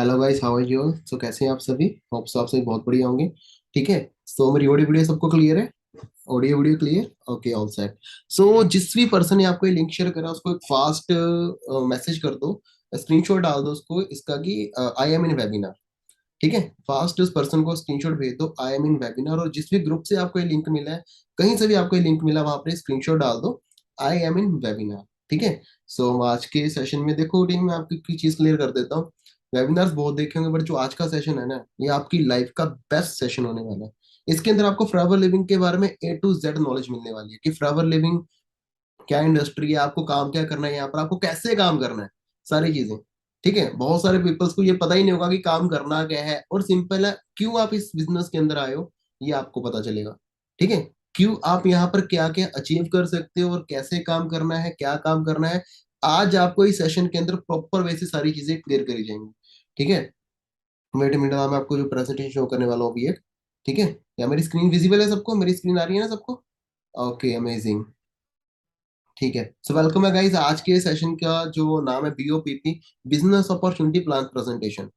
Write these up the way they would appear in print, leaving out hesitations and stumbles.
Hello guys, how are you all? So कैसे हैं आप सभी? होप सो आप सभी बहुत बढ़िया होंगे। ठीक है। सो मेरी ऑडियो वीडियो सबको क्लियर है? Audio video clear? Okay, all set. So जिस भी पर्सन ने आपको ये लिंक शेयर करा उसको एक फास्ट मैसेज कर दो, स्क्रीनशॉट डाल दो उसको इसका कि आई एम इन वेबिनार। ठीक है, फास्ट उस पर्सन को स्क्रीनशॉट भेज दो आई एम इन वेबिनार, और जिस भी ग्रुप से आपको ये लिंक मिला है, कहीं से भी आपको ये लिंक मिला वहां पर स्क्रीनशॉट डाल दो आई एम इन वेबिनार। ठीक है। सो आज के सेशन में देखो टीम, मैं आपकी की चीज क्लियर कर देता हूँ। वेबिनार्स बहुत देखे होंगे, बट जो आज का सेशन है ना, ये आपकी लाइफ का बेस्ट सेशन होने वाला है। इसके अंदर आपको फॉरएवर लिविंग के बारे में ए टू जेड नॉलेज मिलने वाली है कि फॉरएवर लिविंग क्या इंडस्ट्री है, आपको काम क्या करना है, यहाँ पर आपको कैसे काम करना है, सारी चीजें। ठीक है, बहुत सारे पीपल्स को ये पता ही नहीं होगा कि काम करना क्या है, और सिंपल है क्यों आप इस बिजनेस के अंदर आए हो, ये आपको पता चलेगा। ठीक है, क्यों आप यहाँ पर क्या क्या अचीव कर सकते हो और कैसे काम करना है, क्या काम करना है, आज आपको इस सेशन के अंदर प्रॉपर वे से सारी चीजें क्लियर करी जाएंगी। ठीक है। वेट अ मिनट, मैं आपको जो प्रेजेंटेशन शो करने वाला हूँ अभी एक। ठीक है, या मेरी स्क्रीन विजिबल है सबको? मेरी स्क्रीन आ रही है ना सबको? Okay, amazing. ठीक है, सो वेलकम है गाइस। आज के सेशन का जो नाम है BOPP, business opportunity plan presentation.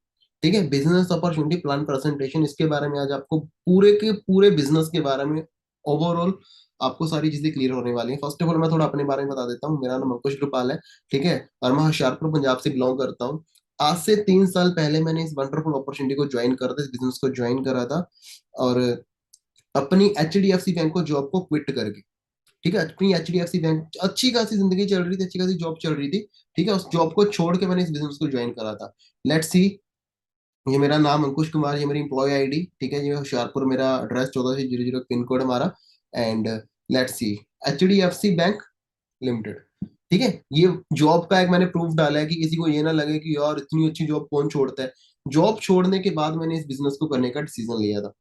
ठीक है, बिजनेस अपॉर्चुनिटी प्लान प्रेजेंटेशन, इसके बारे में आज आपको पूरे के पूरे बिजनेस के बारे में ओवरऑल आपको सारी चीजें क्लियर होने वाली हैं। फर्स्ट ऑफ ऑल मैं थोड़ा अपने बारे में बता देता हूँ। मेरा नाम अंकुश कृपाल है। ठीक है, और मैं होशियारपुर पंजाब से बिलोंग करता हूँ। आज से 3 साल पहले मैंने इस वंडरफुल अपॉर्चुनिटी को ज्वाइन करा था, इस बिजनेस को ज्वाइन करा था, और अपनी H D F C bank को जॉब को क्विट करके। ठीक है, अपनी H D F C bank, अच्छी खासी जिंदगी चल रही थी, अच्छी खासी जॉब चल रही थी। ठीक है, उस जॉब को छोड़ के मैंने इस बिजनेस को ज्वाइन करा था। Let's see. ये मेरा नाम अंकुश कुमार, ये मेरी एम्प्लॉय आईडी। ठीक है, ये होशियारपुर मेरा एड्रेस, 1400 पिन कोड हमारा। And let's see, H D F C bank limited. ठीक है, ये जॉब का एक मैंने प्रूफ डाला है कि किसी को ये ना लगे कि यार इतनी अच्छी जॉब कौन छोड़ता है। जॉब छोड़ने के बाद मैंने इस बिजनेस को करने का डिसीजन लिया था।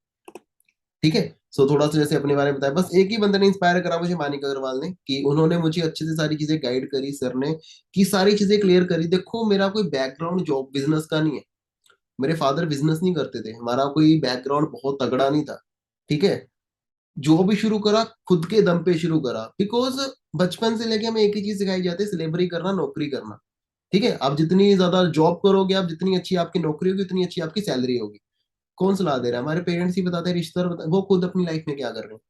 ठीक है। सो थोड़ा सा जैसे अपने बारे में बताया, बस एक ही बंदे ने इंस्पायर करा मुझे, मानिक अग्रवाल ने, कि उन्होंने मुझे अच्छे से सारी चीजें गाइड करी सर ने, कि सारी चीजें क्लियर करी। देखो, मेरा कोई बैकग्राउंड जॉब बिजनेस का नहीं है। मेरे फादर बिजनेस नहीं करते थे, हमारा कोई बैकग्राउंड बहुत तगड़ा नहीं था। ठीक है, जो भी शुरू करा खुद के दम पे शुरू करा, बिकॉज बचपन से लेके हमें एक ही चीज सिखाई जाती है, सिलेबरी करना, नौकरी करना। ठीक है, आप जितनी ज्यादा जॉब करोगे, आप जितनी अच्छी आपकी नौकरी होगी, उतनी अच्छी आपकी सैलरी होगी। कौन सलाह दे रहा है? हमारे पेरेंट्स ही बताते हैं, रिश्तेदार वो खुद अपनी लाइफ में क्या कर रहे हैं।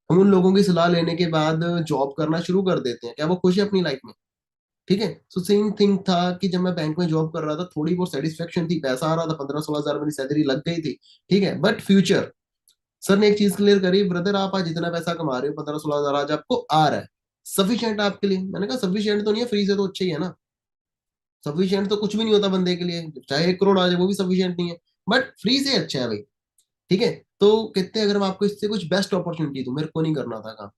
हम उन लोगों की सलाह लेने के बाद जॉब करना शुरू कर देते हैं, क्या वो खुश है अपनी लाइफ में? ठीक है, सो सेम थिंग था कि जब मैं बैंक में जॉब कर रहा था, थोड़ी बहुत सेटिस्फेक्शन थी, पैसा आ रहा था, 15-16 हजार मेरी सैलरी लग गई थी। ठीक है, बट फ्यूचर, सर ने एक चीज क्लियर करी, ब्रदर आप आज जितना पैसा कमा रहे हो, 15-16 हजार आज आपको आ रहा है, सफिशिएंट आपके लिए? मैंने कहा सफिशिएंट तो नहीं है, फ्री से तो अच्छा ही है ना। सफिशिएंट तो कुछ भी नहीं होता बंदे के लिए, चाहे 1 करोड़ आ जाए वो भी सफिशिएंट नहीं है, बट फ्री से अच्छा है भाई। ठीक है, तो कहते हैं अगर मैं आपको इससे कुछ बेस्ट अपॉर्चुनिटी दूं, मेरे को नहीं करना था काम।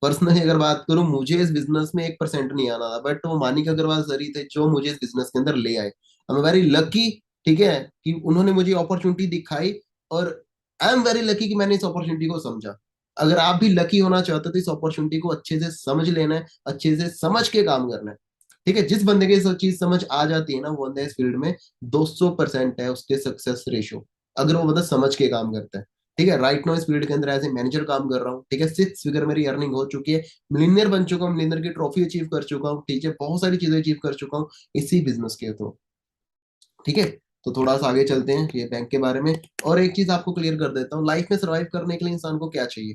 पर्सनली अगर बात करूं, मुझे इस बिजनेस में 1% नहीं आना था, बट वो मानिक अग्रवाल सर ही थे जो मुझे इस बिजनेस के अंदर ले आए। I am very lucky. ठीक है, कि उन्होंने मुझे अपॉर्चुनिटी दिखाई, और आई एम वेरी लकी कि मैंने इस अपॉर्चुनिटी को समझा। अगर आप भी लकी होना चाहते हो तो इस अपॉर्चुनिटी को अच्छे से समझ लेना है, अच्छे से समझ के काम करना है। ठीक है, जिस बंदे के सब चीज समझ आ जाती है ना, वो बंदा इस फील्ड में 200% है उसके सक्सेस रेशो, अगर वो बंदा समझ के काम करता है। ठीक है, राइट नाउ इस फील्ड के अंदर एज ए मैनेजर काम कर रहा हूँ। ठीक है, 6 फिगर मेरी अर्निंग हो चुकी है, मिलीनियर बन चुका हूँ, मिलीनियर की ट्रॉफी अचीव कर चुका हूँ। ठीक है, बहुत सारी चीजें अचीव कर चुका हूँ इसी बिजनेस के थ्रू। ठीक है, तो थोड़ा सा आगे चलते हैं ये बैंक के बारे में। और एक चीज आपको क्लियर कर देता हूँ, लाइफ में सर्वाइव करने के लिए इंसान को क्या चाहिए?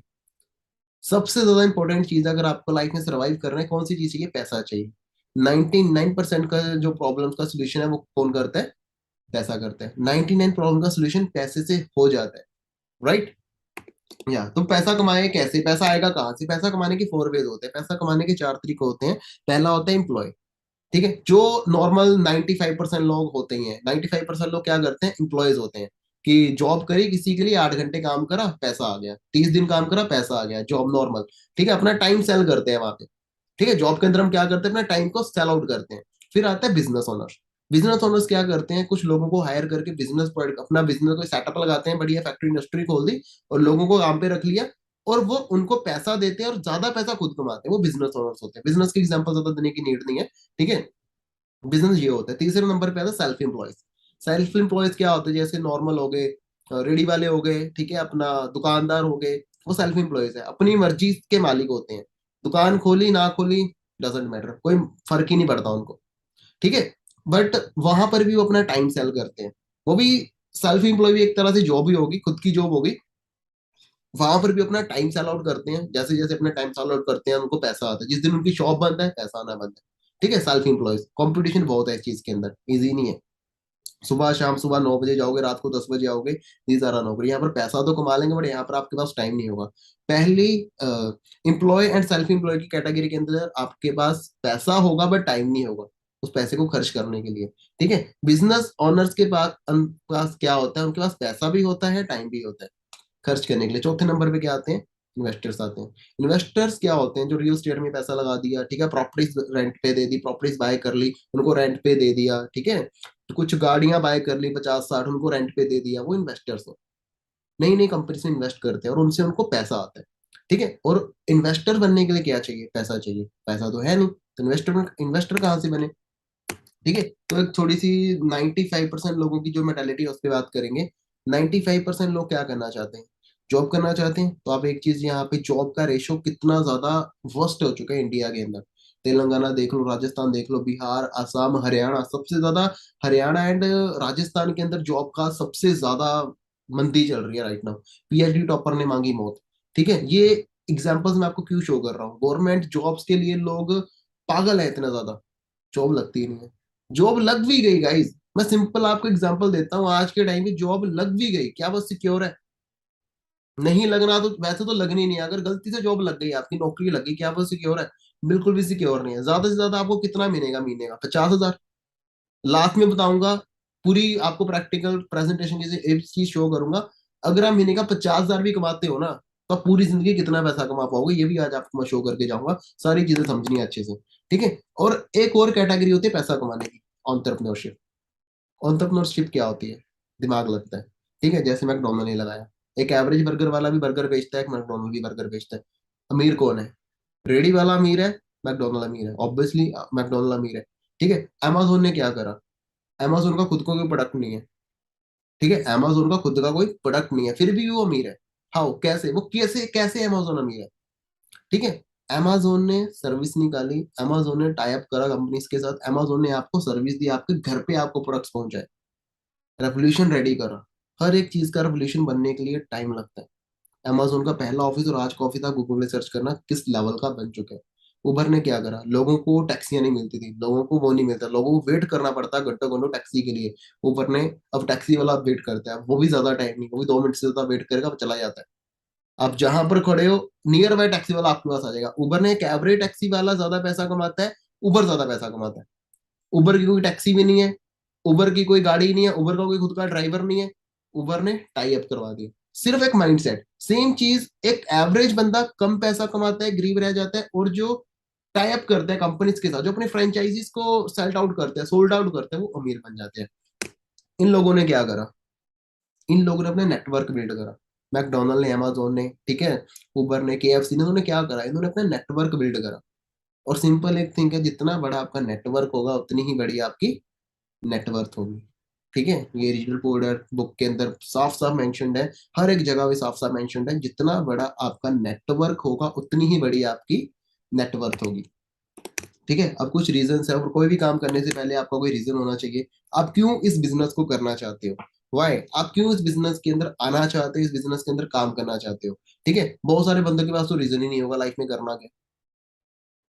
सबसे ज्यादा इंपॉर्टेंट चीज, अगर आपको लाइफ में सर्वाइव करना है, कौन सी चीज चाहिए? पैसा चाहिए। 99% का जो प्रॉब्लम का सोल्यूशन है वो कौन करता है? पैसा करता है। 99 प्रॉब्लम का सोल्यूशन पैसे से हो जाता है। राइट? या तो पैसा कमाए कैसे? पैसा आएगा कहाँ से? पैसा कमाने के 4 वेज होते हैं, पैसा कमाने के 4 तरीके होते हैं। पहला होता है एम्प्लॉय। ठीक है, जो नॉर्मल 95% लोग होते ही हैं, 95% लोग क्या करते हैं? एम्प्लॉयज होते हैं, कि जॉब करी किसी के लिए, 8 घंटे काम करा, पैसा आ गया, 30 दिन काम करा, पैसा आ गया, जॉब नॉर्मल। ठीक है, अपना टाइम सेल करते हैं वहां पे। ठीक है, जॉब के अंदर हम क्या करते हैं? अपना टाइम को सेल आउट करते हैं। फिर आता है बिजनेस ओनर। बिजनेस ओनर्स क्या करते हैं? कुछ लोगों को हायर करके बिजनेस, अपना बिजनेस को सेटअप लगाते हैं, बढ़िया फैक्ट्री इंडस्ट्री खोल दी, और लोगों को काम पे रख लिया, और वो उनको पैसा देते हैं और ज्यादा पैसा खुद कमाते हैं, वो बिजनेस ओनर्स होते हैं। बिजनेस की एग्जांपल ज्यादा देने की नीड नहीं है। ठीक है, बिजनेस ये होता है। तीसरे नंबर पे आता है सेल्फ एम्प्लॉयज। सेल्फ एम्प्लॉयज क्या होते हैं? जैसे नॉर्मल हो गए, रेडी वाले हो गए, ठीक है, अपना दुकानदार हो गए, वो सेल्फ एम्प्लॉयज है, अपनी मर्जी के मालिक होते हैं। दुकान खोली ना खोली, डजेंट मैटर, कोई फर्क ही नहीं पड़ता उनको। ठीक है, बट वहां पर भी वो अपना टाइम सेल करते हैं। वो भी सेल्फ एम्प्लॉय भी एक तरह से जॉब ही होगी, खुद की जॉब होगी। वहां पर भी अपना टाइम सेल आउट करते हैं, जैसे जैसे अपना टाइम सेल आउट करते हैं उनको पैसा आता है, जिस दिन उनकी शॉप बंद है पैसा आना बंद है। ठीक है, सेल्फ एम्प्लॉयज कंपटीशन बहुत है इस चीज के अंदर, इजी नहीं है। सुबह शाम, सुबह 9 बजे जाओगे, रात को 10 बजे आओगे, दीज आर नौकरी। यहाँ पर पैसा तो कमा लेंगे बट यहाँ पर आपके पास टाइम नहीं होगा। पहली एम्प्लॉय एंड सेल्फ एम्प्लॉय की कैटेगरी के अंदर आपके पास पैसा होगा बट टाइम नहीं होगा उस पैसे को खर्च करने के लिए। ठीक है, बिजनेस ओनर्स के पास क्या होता है, उनके पास पैसा भी होता है, टाइम भी होता है खर्च करने के लिए। चौथे नंबर पे क्या आते हैं, इन्वेस्टर्स आते हैं। इन्वेस्टर्स क्या होते हैं, जो रियल एस्टेट में पैसा लगा दिया, ठीक है, प्रॉपर्टीज रेंट पे दे दी, प्रॉपर्टीज बाय कर ली, उनको रेंट पे दे दिया, ठीक है, तो कुछ गाड़ियां बाय कर ली 50-60, उनको रेंट पे दे दिया, वो इन्वेस्टर्स हो। नई नई कंपनी से इन्वेस्ट करते हैं और उनसे उनको पैसा आता है। ठीक है, और इन्वेस्टर बनने के लिए क्या चाहिए, पैसा चाहिए, पैसा तो है नहीं, तो इन्वेस्टर इन्वेस्टर कहाँ से बने। ठीक है, तो एक थोड़ी सी 95% लोगों की जो मेंटालिटी है उस पर बात करेंगे। 95% लोग क्या करना चाहते हैं, जॉब करना चाहते हैं। तो आप एक चीज, यहाँ पे जॉब का रेशो कितना ज्यादा वर्स्ट हो चुका है इंडिया के अंदर। तेलंगाना देख लो, राजस्थान देख लो, बिहार, असम, हरियाणा, सबसे ज्यादा हरियाणा एंड राजस्थान के अंदर जॉब का सबसे ज्यादा मंदी चल रही है राइट नाउ। पीएचडी टॉपर ने मांगी मौत। ठीक है, ये एग्जांपल्स मैं आपको क्यों शो कर रहा हूँ, गवर्नमेंट जॉब्स के लिए लोग पागल है इतना ज्यादा, जॉब लगती ही नहीं है। जॉब लग भी गई गाइस, मैं सिंपल आपको एग्जांपल देता हूँ, आज के टाइम में जॉब लग भी गई, क्या वो सिक्योर है? नहीं लगना तो वैसे तो लगनी नहीं है, अगर गलती से जॉब लग गई, आपकी नौकरी लग गई, क्या वो सिक्योर है? बिल्कुल भी सिक्योर नहीं है। ज्यादा से ज्यादा आपको कितना मिलेगा महीने का, 50,000। लास्ट में बताऊंगा, पूरी आपको प्रैक्टिकल प्रेजेंटेशन जैसे एक चीज शो करूंगा। अगर आप महीने का 50,000 भी कमाते हो ना, तो आप पूरी जिंदगी कितना पैसा कमा पाओगे, ये भी आज आपको मैं शो करके जाऊंगा। सारी चीजें समझनी है अच्छे से। ठीक है, और एक और कैटेगरी होती है पैसा कमाने की, एंटरप्रेन्योरशिप। एंटरप्रेन्योरशिप क्या होती है, दिमाग लगता है। ठीक है, जैसे मैकडोनल्ड ने लगाया, एक एवरेज बर्गर वाला भी बर्गर बेचता है, एक मैकडोनल्ड भी बर्गर बेचता है। अमीर कौन है, रेडी वाला अमीर है, मैकडोनल्ड अमीर है, ऑब्वियसली मैकडोनल्ड अमीर है। ठीक है, अमेजोन ने क्या करा, अमेजोन का खुद को कोई प्रोडक्ट नहीं है। ठीक है, अमेजोन का खुद का कोई प्रोडक्ट नहीं है, फिर भी वो अमीर है। हाउ, कैसे, वो कैसे कैसे अमेजोन अमीर है? ठीक है, अमेजोन ने सर्विस निकाली, अमेजोन ने टाई अप करा कंपनीज के साथ, अमेजोन ने आपको सर्विस दी, आपके घर पे आपको प्रोडक्ट्स पहुंचाए, रेवोल्यूशन रेडी करा। हर एक चीज का रेवोल्यूशन बनने के लिए टाइम लगता है। अमेजोन का पहला ऑफिस और आज का ऑफिस आप गूगल में सर्च करना किस लेवल का बन चुका है। उबर ने क्या करा, लोगों को टैक्सियां नहीं मिलती थी, लोगों को वो नहीं मिलता, लोगों को वेट करना पड़ता घंटों घंटों टैक्सी के लिए। उबर ने, अब टैक्सी वाला वेट करता है, वो भी ज्यादा टाइम नहीं, वो भी 2 मिनट से ज्यादा वेट करेगा, वो चला जाता है। आप जहां पर खड़े हो, नियर बाय टैक्सी वाला आपके पास आ जाएगा। उबर ने, एक एवरेज टैक्सी वाला ज्यादा पैसा कमाता है, उबर ज्यादा पैसा कमाता है। उबर की कोई टैक्सी भी नहीं है, उबर की कोई गाड़ी नहीं है, उबर का कोई खुद का ड्राइवर नहीं है। उबर ने टाई अप करवा दिया। सिर्फ एक माइंडसेट, सेम चीज, एक एवरेज बंदा कम पैसा कमाता है, गरीब रह जाता है, और जो टाई अप करता है कंपनीज के साथ, जो अपने फ्रेंचाइजीज को सेल्ट आउट करते हैं, सोल्ड आउट करते हैं, वो अमीर बन जाते हैं। इन लोगों ने क्या करा, इन लोगों ने अपना नेटवर्क बिल्ड करा। मैकडोनल्ड ने, अमेजोन ने, ठीक है, उबर ने, केएफसी ने, इन्होंने क्या करा, इन्होंने अपना नेटवर्क बिल्ड करा। और सिंपल एक थिंग है, जितना बड़ा आपका नेटवर्क होगा उतनी ही बड़ी आपकी नेटवर्थ होगी। ठीक है, ये रीजनल कोडर बुक के अंदर साफ साफ मेंशन्ड है, हर एक जगह पे साफ साफ मेंशन्ड है, जितना बड़ा आपका नेटवर्क होगा उतनी ही बड़ी आपकी नेटवर्थ होगी। ठीक है, अब कुछ रीजंस है, और कोई भी काम करने से पहले आपका कोई रीजन होना चाहिए। आप क्यों इस बिजनेस को करना चाहते हो, वाई, आप क्यों इस बिजनेस के अंदर आना चाहते हो, इस बिजनेस के अंदर काम करना चाहते हो। ठीक है, बहुत सारे बंदों के पास तो रीजन ही नहीं होगा लाइफ में करना क्या।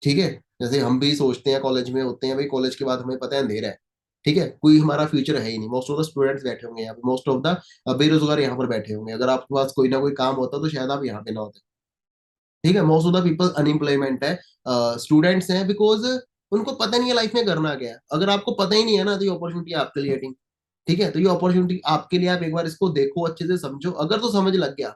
ठीक है, जैसे हम भी सोचते हैं, कॉलेज में होते हैं भाई, कॉलेज के बाद हमें पता है अंधेरा है। ठीक है, कोई हमारा फ्यूचर है ही नहीं, मोस्ट ऑफ द स्टूडेंट्स बैठे होंगे यहाँ पे, मोस्ट ऑफ द बेरोजगार यहाँ पर बैठे होंगे, अगर आपके पास कोई ना कोई काम होता तो शायद आप यहाँ पे ना होते। ठीक है, most of the people unemployment है, स्टूडेंट्स हैं, बिकॉज उनको पता नहीं है लाइफ में करना क्या है। अगर आपको पता ही नहीं है ना, तो ये अपॉर्चुनिटी आपके लिए है। ठीक है, तो ये अपॉर्चुनिटी आपके लिए, आप एक बार इसको देखो, अच्छे से समझो, अगर तो समझ लग गया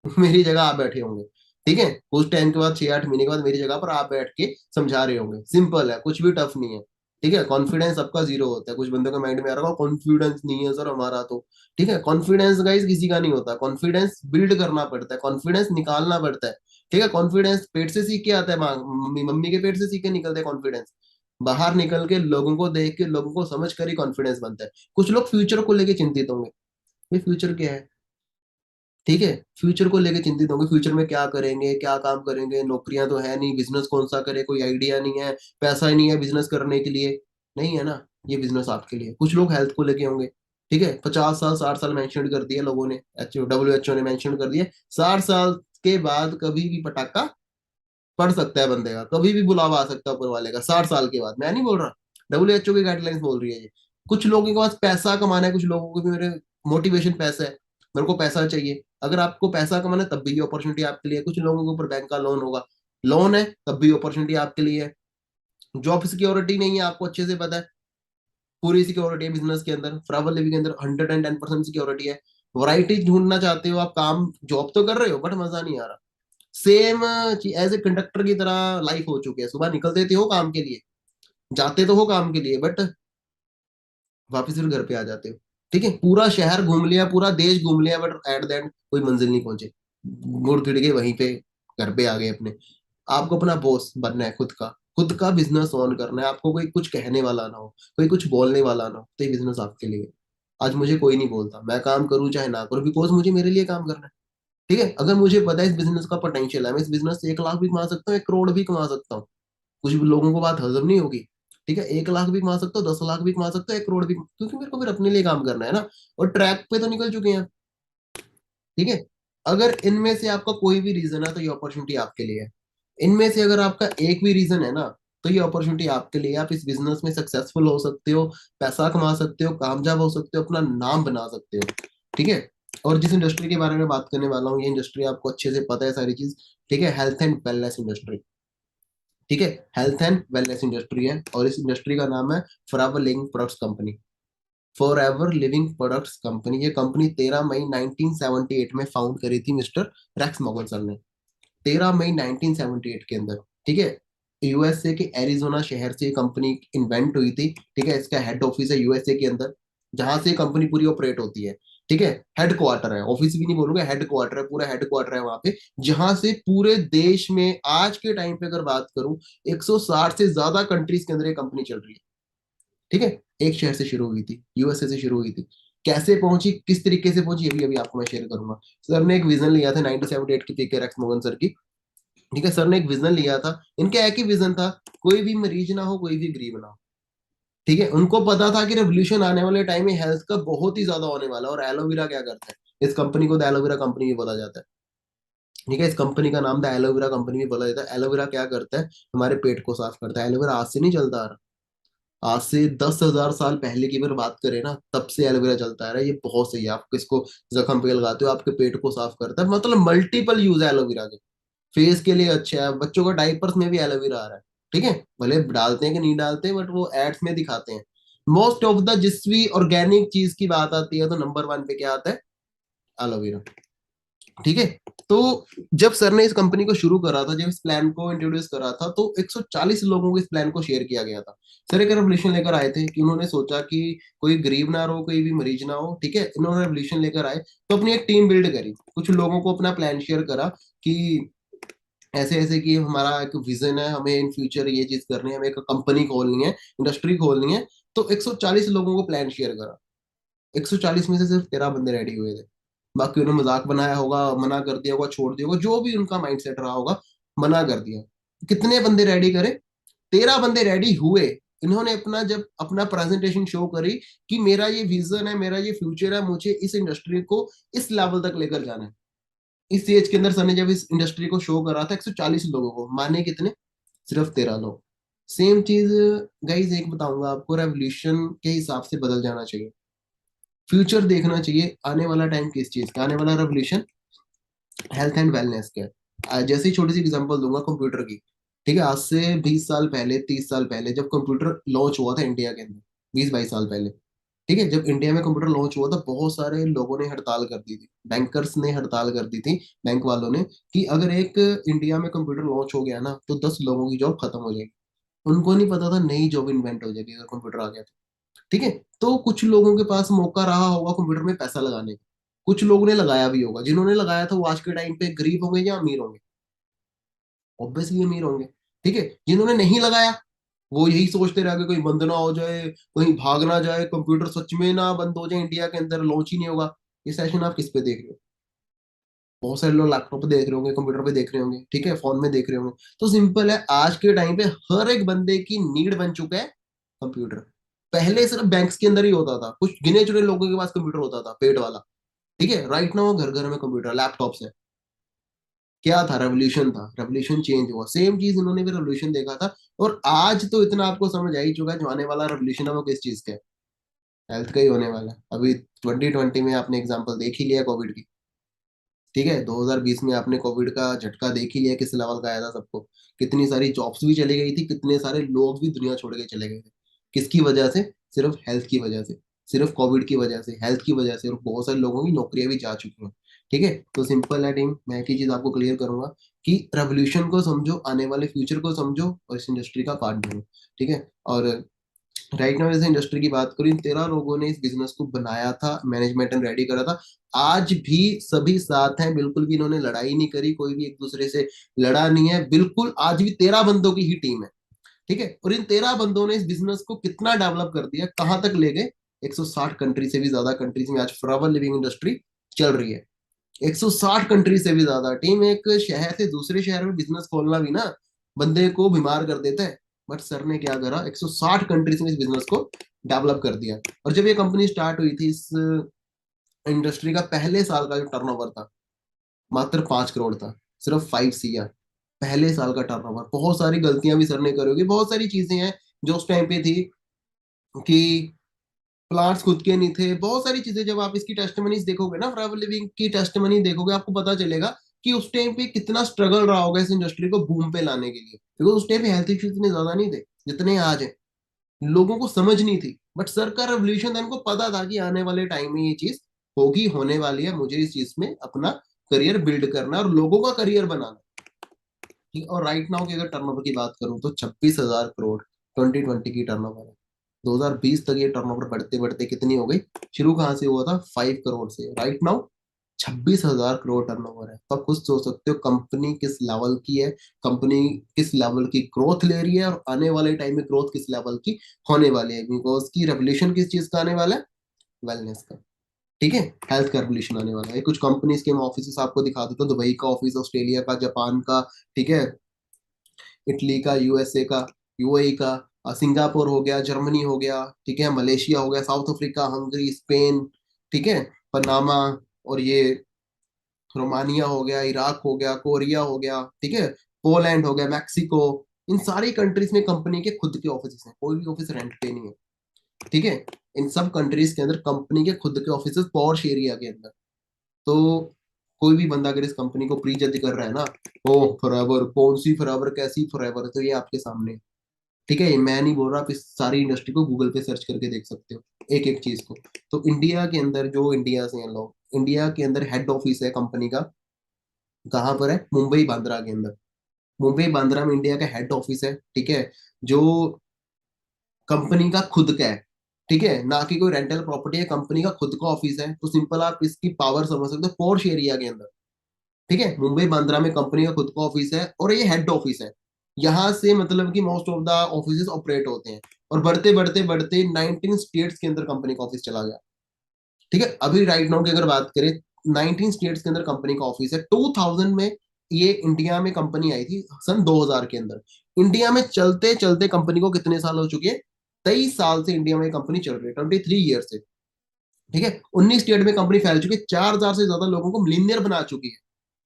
मेरी जगह आप बैठे होंगे। ठीक है, कुछ टाइम के बाद, 6-8 महीने के बाद मेरी जगह पर आप बैठ के समझा रहे होंगे। सिंपल है, कुछ भी टफ नहीं है। ठीक है, कॉन्फिडेंस सबका जीरो होता है, कुछ बंदों के माइंड में आ रहा होगा कॉन्फिडेंस नहीं है सर हमारा तो। ठीक है, कॉन्फिडेंस गाइस किसी का नहीं होता, कॉन्फिडेंस बिल्ड करना पड़ता है, कॉन्फिडेंस निकालना पड़ता है। ठीक है, कॉन्फिडेंस पेट से सीख के आता है, मम्मी मम्मी के पेट से सीख के निकलता है कॉन्फिडेंस। बाहर निकल के, लोगों को देख के, लोगों को समझ कर ही कॉन्फिडेंस बनता है। कुछ लोग फ्यूचर को लेके चिंतित होंगे, ये फ्यूचर क्या है। ठीक है, फ्यूचर को लेके चिंतित होंगे, फ्यूचर में क्या करेंगे, क्या काम करेंगे, नौकरियां तो है नहीं, बिजनेस कौन सा करे, कोई आइडिया नहीं है, पैसा ही नहीं है बिजनेस करने के लिए। नहीं है ना, ये बिजनेस आपके लिए। कुछ लोग हेल्थ को लेके होंगे, ठीक है, 50 साल 60 साल मेंशन कर दिया लोगों ने, WHO ने मेंशन कर दिया, 60 साल के बाद कभी भी पटाखा पड़ सकता है बंदे का, कभी भी बुलावा आ सकता है ऊपर वाले का 60 साल के बाद। मैं नहीं बोल रहा, WHO की गाइडलाइंस बोल रही है ये। कुछ लोगों के पास पैसा कमाना है, कुछ लोगों को भी, मेरे मोटिवेशन पैसा है, मेरे को पैसा चाहिए। अगर आपको पैसा कमाना है तब भी ये अपॉर्चुनिटी आपके लिए है। कुछ लोगों के ऊपर बैंक का लोन होगा, लोन है तब भी अपॉर्चुनिटी आपके लिए है। जॉब सिक्योरिटी नहीं है, आपको अच्छे से पता है, पूरी सिक्योरिटी है बिजनेस के अंदर, फॉरएवर लिविंग के अंदर 110% सिक्योरिटी है। वैरायटी ढूंढना चाहते हो आप, काम जॉब तो कर रहे हो बट मजा नहीं आ रहा, सेम एज ए कंडक्टर की तरह लाइफ हो चुकी है। सुबह निकलते थे हो काम के लिए, जाते तो हो काम के लिए, बट वापस फिर घर पे आ जाते हो। ठीक है, पूरा शहर घूम लिया, पूरा देश घूम लिया, बट एट द एंड कोई मंजिल नहीं पहुंचे, मुड़ फिर के वहीं पे घर पे आ गए अपने। आपको अपना बॉस बनना है, खुद का बिजनेस ऑन करना है आपको। कोई कुछ कहने वाला ना हो, कोई कुछ बोलने वाला ना हो, तो ये बिजनेस आपके लिए है। आज मुझे कोई नहीं बोलता, मैं काम करूं चाहे ना करूं, बिकॉज मुझे मेरे लिए काम करना है। ठीक है, अगर मुझे पता है इस बिजनेस का पोटेंशियल है, मैं इस बिजनेस से 1 लाख भी कमा सकता हूँ, 1 करोड़ भी कमा सकता हूँ। कुछ भी लोगों को बात हजम नहीं होगी। ठीक है, 1 लाख भी कमा सकता हूँ, 10 लाख भी कमा सकता हूँ, 1 करोड़ भी, क्योंकि मेरे को फिर अपने लिए काम करना है ना। और ट्रैक पे तो निकल चुके हैं। ठीक है, अगर इनमें से आपका कोई भी रीजन है तो ये अपॉर्चुनिटी आपके लिए है। इनमें से अगर आपका एक भी रीजन है ना, तो ये अपॉर्चुनिटी आपके लिए है। आप इस बिजनेस में सक्सेसफुल हो सकते हो, पैसा कमा सकते हो, कामयाब हो सकते हो, अपना नाम बना सकते हो। ठीक है, और जिस इंडस्ट्री के बारे में बात करने वाला हूँ, ये इंडस्ट्री आपको अच्छे से पता है सारी चीज। ठीक है, हेल्थ एंड वेलनेस इंडस्ट्री। ठीक है, हेल्थ एंड वेलनेस इंडस्ट्री है, और इस इंडस्ट्री का नाम है forever living products company. Forever living products company, ये कंपनी 13 मई 1978 में फाउंड करी थी मिस्टर रैक्स मॉगन सर ने, 13 मई 1978 के अंदर। ठीक है, यूएसए के एरिजोना शहर से ये कंपनी इन्वेंट हुई थी। ठीक है, इसका हेड ऑफिस है यूएसए के अंदर, जहां से कंपनी पूरी ऑपरेट होती है। ठीक है, हेड क्वार्टर है, ऑफिस भी नहीं बोलूंगा, हेड क्वार्टर है, पूरा हेड क्वार्टर है वहां पे, जहां से पूरे देश में आज के टाइम पे अगर बात करूं, 160 से ज्यादा कंट्रीज के अंदर ये कंपनी चल रही है। ठीक है, एक शहर से शुरू हुई थी, यूएसए से शुरू हुई थी। कैसे पहुंची, किस तरीके से पहुंची, ये भी अभी आपको मैं शेयर करूंगा। सर ने एक विजन लिया था 1978 की, पीके रैक्स मोगन सर की। ठीक है, सर ने एक विजन लिया था, इनका एक ही विजन था, कोई भी मरीज ना हो, कोई भी गरीब ना हो। ठीक है, उनको पता था कि रेवोल्यूशन आने वाले टाइम में हेल्थ का बहुत ही ज्यादा होने वाला है। और एलोवेरा क्या करता है, इस कंपनी को द एलोवेरा कंपनी भी बोला जाता है। ठीक है, इस कंपनी का नाम द एलोवेरा कंपनी भी बोला जाता है। एलोवेरा क्या करता है, हमारे पेट को साफ करता है। एलोवेरा आज से नहीं चलता आ रहा, आज से 10,000 साल पहले की अगर बात करें ना, तब से एलोवेरा चलता आ रहा है। ये बहुत सही है, आप इसको जख्म पे लगाते हो, आपके पेट को साफ करता है, मतलब मल्टीपल यूज है एलोवेरा के। फेस के लिए अच्छा है, बच्चों का डाइपर्स में भी एलोवेरा आ रहा है। ठीक है, भले डालते हैं कि नहीं डालते, बट वो एड्स में दिखाते हैं। मोस्ट ऑफ द जिस भी ऑर्गेनिक चीज की बात आती है, तो नंबर 1 पे क्या आता है, एलोवेरा। ठीक है, तो जब सर ने इस कंपनी को शुरू करा था, जब इस प्लान को इंट्रोड्यूस करा था, तो 140 लोगों को इस प्लान को शेयर किया गया था। सर एक रेवोल्यूशन लेकर आए थे कि उन्होंने सोचा कि कोई गरीब ना रहो, कोई भी मरीज ना हो। ठीक है, इन्होंने रेवोल्यूशन लेकर आए, तो अपनी एक टीम बिल्ड करी, कुछ लोगों को अपना प्लान शेयर करा कि ऐसे ऐसे कि हमारा एक विजन है, हमें इन फ्यूचर ये चीज करनी है, हमें एक कंपनी खोलनी है, इंडस्ट्री खोलनी है। तो 140 लोगों को प्लान शेयर करा, 140 में से सिर्फ 13 बंदे रेडी हुए थे। बाकी उन्होंने मजाक बनाया होगा, मना कर दिया होगा, छोड़ दिया होगा, जो भी उनका माइंडसेट रहा होगा, मना कर दिया। कितने बंदे रेडी करे, 13 बंदे रेडी हुए। इन्होंने अपना जब अपना प्रेजेंटेशन शो करी कि मेरा ये विजन है, मेरा ये फ्यूचर है, मुझे इस इंडस्ट्री को इस लेवल तक लेकर जाना है। इस एज के अंदर सर ने जब इस इंडस्ट्री को शो करा था 140 लोगों को, माने कितने, सिर्फ 13 लोग। सेम चीज गाइज एक बताऊंगा आपको, रेवोल्यूशन के हिसाब से बदल जाना चाहिए, फ्यूचर देखना चाहिए, आने वाला टाइम किस चीज का, आने वाला रेवोल्यूशन हेल्थ एंड वेलनेस का है। जैसे ही छोटी सी एग्जांपल दूंगा कंप्यूटर की। ठीक है, आज से 20 साल पहले, 30 साल पहले, जब कंप्यूटर लॉन्च हुआ था इंडिया के अंदर, 20-22 साल पहले। ठीक है, जब इंडिया में कंप्यूटर लॉन्च हुआ था, बहुत सारे लोगों ने हड़ताल कर दी थी, बैंकर्स ने हड़ताल कर दी थी, बैंक वालों ने, कि अगर एक इंडिया में कंप्यूटर लॉन्च हो गया ना, तो 10 लोगों की जॉब खत्म हो जाएगी। उनको नहीं पता था नई जॉब इन्वेंट हो जाएगी अगर कंप्यूटर आ गया तो। ठीक है, तो कुछ लोगों के पास मौका रहा होगा कंप्यूटर में पैसा लगाने का, कुछ लोगों ने लगाया भी होगा। जिन्होंने लगाया था वो आज के टाइम पे गरीब होंगे या अमीर होंगे, ऑब्वियसली अमीर होंगे। ठीक है, जिन्होंने नहीं लगाया, वो यही सोचते रह गए कहीं बंद ना हो जाए, कहीं भाग ना जाए, कंप्यूटर सच में ना बंद हो जाए, इंडिया के अंदर लॉन्च ही नहीं होगा। ये सेशन आप किस पे देख रहे हो, बहुत सारे लोग लैपटॉप पे देख रहे होंगे, कंप्यूटर पे देख रहे होंगे, ठीक है, फोन में देख रहे होंगे। तो सिंपल है, आज के टाइम पे हर एक बंदे की नीड बन चुका है कंप्यूटर। पहले सिर्फ बैंक्स के अंदर ही होता था, कुछ गिने चुने लोगों के पास कंप्यूटर होता था, पेड वाला। ठीक है, राइट नाउ घर घर में कंप्यूटर, लैपटॉप है। क्या था, रेवोल्यूशन था, रेवोल्यूशन चेंज हुआ, सेम चीज इन्होंने भी रेवोल्यूशन देखा था। और आज तो इतना आपको समझ आ ही चुका है, जो आने वाला रेवोल्यूशन है वो किस चीज का है, हेल्थ का ही होने वाला है। अभी 2020 में आपने एग्जांपल देख ही लिया कोविड की। ठीक है, 2020 में आपने कोविड का झटका देख ही लिया, किस लेवल का आया था सबको। कितनी सारी जॉब्स भी चली गई थी, कितने सारे लोग भी दुनिया छोड़ के चले गए थे। किसकी वजह से? सिर्फ हेल्थ की वजह से, सिर्फ कोविड की वजह से, हेल्थ की वजह से। और बहुत सारे लोगों की नौकरियां भी जा चुकी हैं। ठीक है, तो सिंपल है टीम, मैं एक ही चीज आपको क्लियर करूंगा कि रेवोल्यूशन को समझो, आने वाले फ्यूचर को समझो, और इस इंडस्ट्री का पार्ट बनो। ठीक है, और राइट नाउ जैसे इंडस्ट्री की बात करूं, इन 13 लोगों ने इस बिजनेस को बनाया था, मैनेजमेंट एंड रेडी करा था। आज भी सभी साथ हैं, बिल्कुल भी इन्होंने लड़ाई नहीं करी, कोई भी एक दूसरे से लड़ा नहीं है, बिल्कुल। आज भी 13 बंदों की ही टीम है। ठीक है, और इन 13 बंदों ने इस बिजनेस को कितना डेवलप कर दिया, कहां तक ले गए। 160 कंट्री से भी ज्यादा कंट्रीज में आज फॉरएवर लिविंग इंडस्ट्री चल रही है। 160 कंट्री से भी ज्यादा। टीम, एक शहर से दूसरे शहर में बिजनेस खोलना भी ना बंदे को बीमार कर देता है। बट सर ने क्या करा, 160 कंट्रीज में इस बिजनेस को डेवलप कर दिया। और जब ये कंपनी स्टार्ट हुई थी, इस इंडस्ट्री का पहले साल का जो टर्नओवर था, मात्र 5 करोड़ था। सिर्फ 5 CR पहले साल का टर्नओवर। बहुत सारी गलतियां भी सर ने करी होगी, बहुत सारी चीजें हैं जो उस टाइम पे थी, कि प्लांट्स खुद के नहीं थे, बहुत सारी चीजें। जब आप इसकी टेस्टमनीज देखोगे ना, फॉरएवर लिविंग की टेस्टमनी देखोगे, आपको पता चलेगा कि उस टाइम पे कितना स्ट्रगल रहा होगा इस इंडस्ट्री को बूम पे लाने के लिए। क्योंकि उस टाइम पे हेल्थ इश्यूज इतने ज्यादा नहीं थे जितने आज हैं। लोगों को समझ नहीं थी, बट सर का रेवोल्यूशन था, इनको पता था कि आने वाले टाइम में ये चीज होगी, होने वाली है, मुझे इस चीज में अपना करियर बिल्ड करना है और लोगों का करियर बनाना है। ठीक, और राइट नाउ की अगर टर्नओवर की बात करूं तो 26,000 करोड़ 2020 की टर्नओवर है। 2020 तक ये टर्नओवर बढ़ते बढ़ते कितनी हो गई, शुरू कहाँ से हुआ था, 5 करोड़ से, राइट नाउ 26,000 करोड़ टर्नओवर है। तो आप खुद सोच सकते हो कंपनी किस लेवल की है, कंपनी किस लेवल की ग्रोथ ले रही है, और आने वाले टाइम में ग्रोथ किस लेवल की होने वाली है। बिकॉज की रेवोल्यूशन किस चीज का आने वाला है, वेलनेस का। ठीक है, हेल्थ का रेवोल्यूशन आने वाला है। कुछ कंपनीज के मैं ऑफिस आपको दिखा देता हूँ, दुबई का ऑफिस, ऑस्ट्रेलिया का, जापान का, ठीक है, इटली का, यूएसए का, यूएई का, सिंगापुर हो गया, जर्मनी हो गया, ठीक है, मलेशिया हो गया, साउथ अफ्रीका, हंगरी, स्पेन, ठीक है, पनामा, और ये रोमानिया हो गया, इराक हो गया, कोरिया हो गया, ठीक है, पोलैंड हो गया, मैक्सिको। इन सारी कंट्रीज में कंपनी के खुद के ऑफिस हैं, कोई भी ऑफिस रेंट पे नहीं है। ठीक है, इन सब कंट्रीज के अंदर कंपनी के खुद के ऑफिस, पॉश एरिया के अंदर। तो कोई भी बंदा अगर इस कंपनी को प्री जज कर रहा है ना, ओ फॉरएवर, कौन सी फॉरएवर, कैसी फॉरएवर, तो ये आपके सामने है। ठीक है, मैं नहीं बोल रहा, आप इस सारी इंडस्ट्री को गूगल पे सर्च करके देख सकते हो, एक एक चीज को। तो इंडिया के अंदर, जो इंडिया से हैं लोग, इंडिया के अंदर हेड ऑफिस है कंपनी का, कहाँ पर है, मुंबई बांद्रा के अंदर। मुंबई बांद्रा में इंडिया का हेड ऑफिस है। ठीक है, जो कंपनी का खुद का है। ठीक है, ना कि कोई रेंटल प्रॉपर्टी है, कंपनी का खुद का ऑफिस है। तो सिंपल आप इसकी पावर समझ सकते हो, पोर्श एरिया के अंदर। ठीक है, मुंबई बांद्रा में कंपनी का खुद का ऑफिस है, और ये हेड ऑफिस है। यहाँ से मतलब कि most of the office operate होते हैं। और बढ़ते बढ़ते बढ़ते 19 स्टेट्स के अंदर कंपनी का ऑफिस चला गया। ठीक है, अभी राइट नाउ की अगर बात करें, 19 स्टेट्स के अंदर कंपनी का ऑफिस है। 2000 में ये इंडिया में कंपनी आई थी, सन 2000 के अंदर। इंडिया में चलते चलते कंपनी को कितने साल हो चुके हैं, 23 साल से इंडिया में कंपनी चल रही है, 23 ईयर से। ठीक है, 19 स्टेट में कंपनी फैल चुकी है, 4000 से ज्यादा लोगों को मिलीनियर बना चुकी है।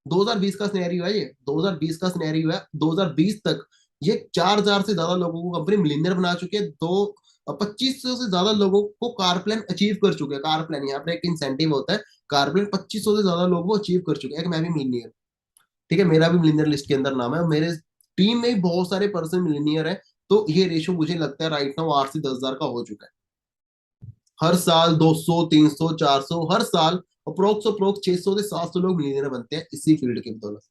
2020 का सिनेरियो है ये, 2020 का सिनेरियो है। 2020 तक ये 4000 से ज्यादा लोगों को कंपनी मिलीनियर बना चुकी है। 2500 से ज्यादा लोगों को कार प्लान अचीव कर चुके हैं। कार प्लान यहाँ पे एक इंसेंटिव होता है, कार प्लान 2500 से ज्यादा लोगों को अचीव कर चुके हैं। मैं भी मिलीनियर, ठीक है, मेरा भी मिलीनियर लिस्ट के अंदर नाम है, मेरे टीम में भी बहुत सारे पर्सन मिलीनियर है। तो ये रेशो मुझे लगता है राइट नाउ 8 से 10 हजार का हो चुका है। हर साल 200, 300, 400, हर साल अप्रोक्स अप्रोक्स 600 से 700 लोग मिलीनियर बनते हैं इसी फील्ड के बदौलत,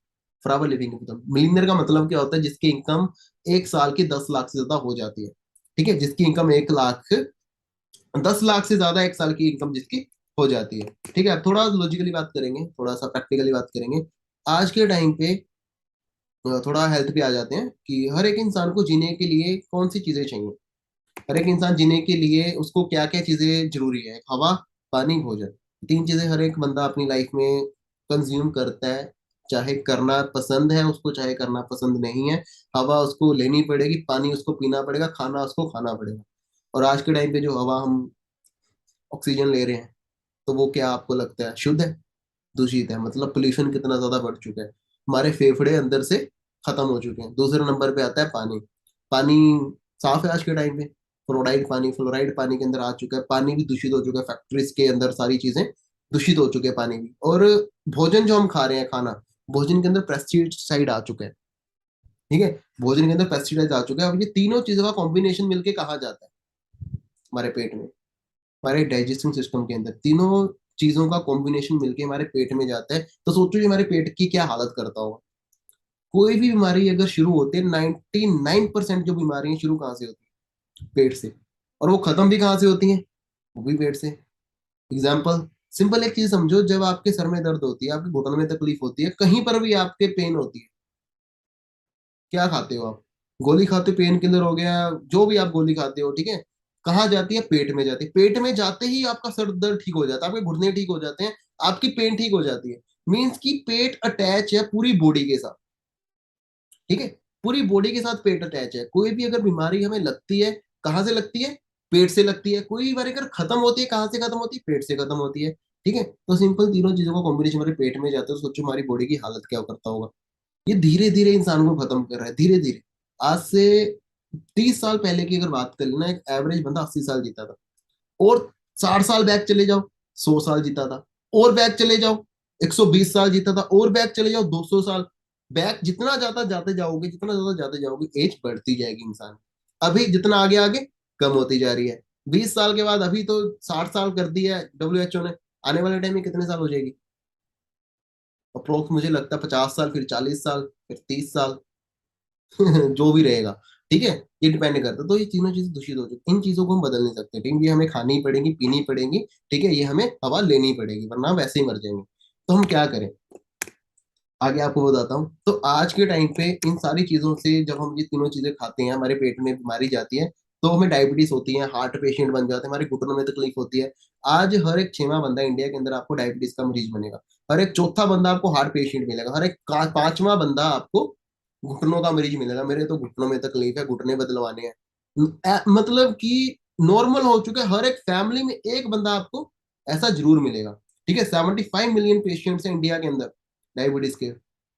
फॉरएवर लिविंग के बदौलत। मिलीनियर का मतलब क्या होता है, जिसकी इनकम एक साल की 10 लाख से ज्यादा हो जाती है। ठीक है, जिसकी इनकम 1 लाख, 10 लाख से ज्यादा एक साल की इनकम जिसकी हो जाती है। ठीक है, अब थोड़ा लॉजिकली बात करेंगे, थोड़ा सा प्रैक्टिकली बात करेंगे। आज के टाइम पे थोड़ा हेल्थ पे आ जाते हैं, कि हर एक इंसान को जीने के लिए कौन सी चीजें चाहिए। हर एक इंसान जीने के लिए उसको क्या क्या चीजें जरूरी है, हवा, पानी, भोजन। 3 चीजें हर एक बंदा अपनी लाइफ में कंज्यूम करता है, चाहे करना पसंद है उसको, चाहे करना पसंद नहीं है। हवा उसको लेनी पड़ेगी, पानी उसको पीना पड़ेगा, खाना उसको खाना पड़ेगा। और आज के टाइम पे जो हवा हम ऑक्सीजन ले रहे हैं, तो वो क्या आपको लगता है शुद्ध है, दूषित है? मतलब पोल्यूशन कितना ज्यादा बढ़ चुका है, हमारे फेफड़े अंदर से खत्म हो चुके हैं। दूसरे नंबर पे आता है पानी। पानी साफ है आज के टाइम पे? फ्लोराइड पानी के अंदर आ चुका है, पानी भी दूषित हो चुका है, फैक्ट्रीज के अंदर सारी चीजें दूषित हो चुके हैं, पानी भी। और भोजन जो हम खा रहे हैं, खाना, भोजन के अंदर पेस्टिसाइड आ चुके हैं। ठीक है, भोजन के अंदर पेस्टिसाइड आ चुके हैं। अब ये तीनों चीजों का कॉम्बिनेशन मिलके कहाँ जाता है? हमारे पेट में, हमारे डाइजेस्टिंग सिस्टम के अंदर तीनों चीजों का कॉम्बिनेशन मिलके हमारे पेट में जाता है। तो सोचो ये हमारे पेट की क्या हालत करता होगा। कोई भी बीमारी अगर शुरू होती है, 99% जो बीमारियां शुरू कहाँ से होती है? पेट से। और वो खत्म भी कहाँ से होती हैं? वो भी पेट से। एग्जाम्पल, सिंपल एक चीज समझो, जब आपके सर में दर्द होती है, आपके घुटन में तकलीफ होती है, कहीं पर भी आपके पेन होती है, क्या खाते हो आप? गोली खाते हो, पेन किलर हो गया, जो भी आप गोली खाते हो, ठीक है, कहाँ जाती है? पेट में जाती है। पेट में जाते ही आपका सर दर्द ठीक हो जाता है, आपके घुटने ठीक हो जाते हैं, आपकी पेन ठीक हो जाती है। मीन्स कि पेट अटैच है पूरी बॉडी के साथ। ठीक है, पूरी बॉडी के साथ पेट अटैच है। कोई भी अगर बीमारी हमें लगती है, कहाँ से लगती है? पेट से लगती है। कोई बीमारी अगर खत्म होती है, कहाँ से खत्म होती है? पेट से खत्म होती है। ठीक है, तो सिंपल तीनों चीजों का कॉम्बिनेशन हमारे पेट में जाता है, तो सोचो हमारी बॉडी की हालत क्या करता होगा। ये धीरे धीरे इंसान को खत्म कर रहा है, धीरे धीरे। आज से 30 साल पहले की अगर बात कर लेना, एक एवरेज बंदा 80 साल जीता था। और 60 साल बैक चले जाओ, 100 साल जीता था। और बैक चले जाओ, 120 साल जीता था। और बैक चले जाओ, 200 साल। बैक जितना ज्यादा जाते जाओगे, जितना ज्यादा जाते जाओगे, एज बढ़ती जाएगी इंसान। अभी जितना आगे आगे कम होती जा रही है। 20 साल के बाद, अभी तो 60 साल कर दिया है WHO ने, आने वाले टाइम में कितने साल हो जाएगी? अप्रोक्स मुझे लगता है 50 साल, फिर 40 साल, फिर 30 साल। जो भी रहेगा। ठीक है, ये डिपेंड करता है। तो ये तीनों चीजें दूषित हो चुकी, इन चीजों को हम बदल नहीं सकते। ठीक है, ये हमें खानी पड़ेगी, पीनी पड़ेगी। ठीक है, ये हमें हवा लेनी पड़ेगी, वरना हम वैसे ही मर जाएंगे। तो हम क्या करें, आगे आपको बताता हूँ। तो आज के टाइम पे इन सारी चीजों से, जब हम ये तीनों चीजें खाते हैं, हमारे पेट में बीमारी जाती है, तो हमें डायबिटीज होती है, हार्ट पेशेंट बन जाते हैं, हमारे घुटनों में तकलीफ होती है। आज हर एक 6वां बंदा इंडिया के अंदर आपको डायबिटीज का मरीज बनेगा। हर एक चौथा बंदा आपको हार्ट पेशेंट मिलेगा। हर एक 5वां बंदा आपको घुटनों का मरीज मिलेगा। मेरे तो घुटनों में तकलीफ है, घुटने बदलवाने हैं। मतलब कि नॉर्मल हो चुका है, हर एक फैमिली में एक बंदा आपको ऐसा जरूर मिलेगा। ठीक है, 75 मिलियन पेशेंट्स हैं इंडिया के अंदर डायबिटीज के।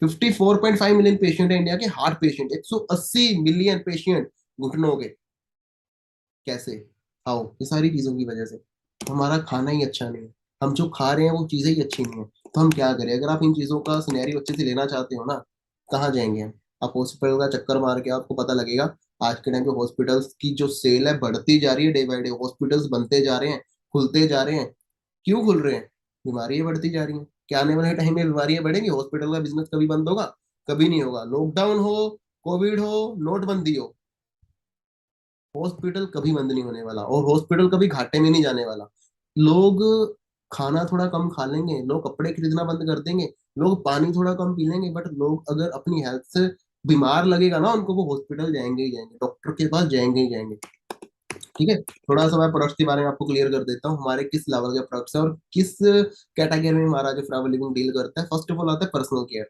54.5 मिलियन पेशेंट है इंडिया के हार्ट पेशेंट। 180 मिलियन पेशेंट घुटनों के। कैसे? आओ, ये सारी चीजों की वजह से। हमारा खाना ही अच्छा नहीं है, हम जो खा रहे हैं वो चीजें ही अच्छी नहीं है। तो हम क्या करें? अगर आप इन चीजों का सिनेरियो अच्छे से लेना चाहते हो ना, कहाँ जाएंगे हम? आप हॉस्पिटल का चक्कर मार के आपको पता लगेगा। आज के टाइम पे हॉस्पिटल्स की जो सेल है बढ़ती जा रही है, डे बाय डे हॉस्पिटल्स बनते जा रहे हैं, खुलते जा रहे हैं। क्यों खुल रहे हैं? बीमारियां बढ़ती जा रही हैं। क्या आने वाले टाइम में बीमारियां बढ़ेंगी? हॉस्पिटल का बिजनेस कभी बंद होगा? कभी नहीं होगा। लॉकडाउन हो, कोविड हो, नोटबंदी हो, हॉस्पिटल कभी बंद नहीं होने वाला। और हॉस्पिटल कभी घाटे में नहीं जाने वाला। लोग खाना थोड़ा कम खा लेंगे, लोग कपड़े खरीदना बंद कर देंगे, लोग पानी थोड़ा कम पी लेंगे, बट लोग अगर अपनी हेल्थ से बीमार लगेगा ना उनको, वो हॉस्पिटल जाएंगे ही जाएंगे, डॉक्टर के पास जाएंगे ही जाएंगे। ठीक है, थोड़ा सा मैं प्रोडक्ट्स के बारे में आपको क्लियर कर देता हूँ, हमारे किस लेवल के प्रोडक्ट्स हैं और किस कैटेगरी में हमारा जो फॉरएवर लिविंग डील करता है। फर्स्ट ऑफ ऑल आता है पर्सनल केयर।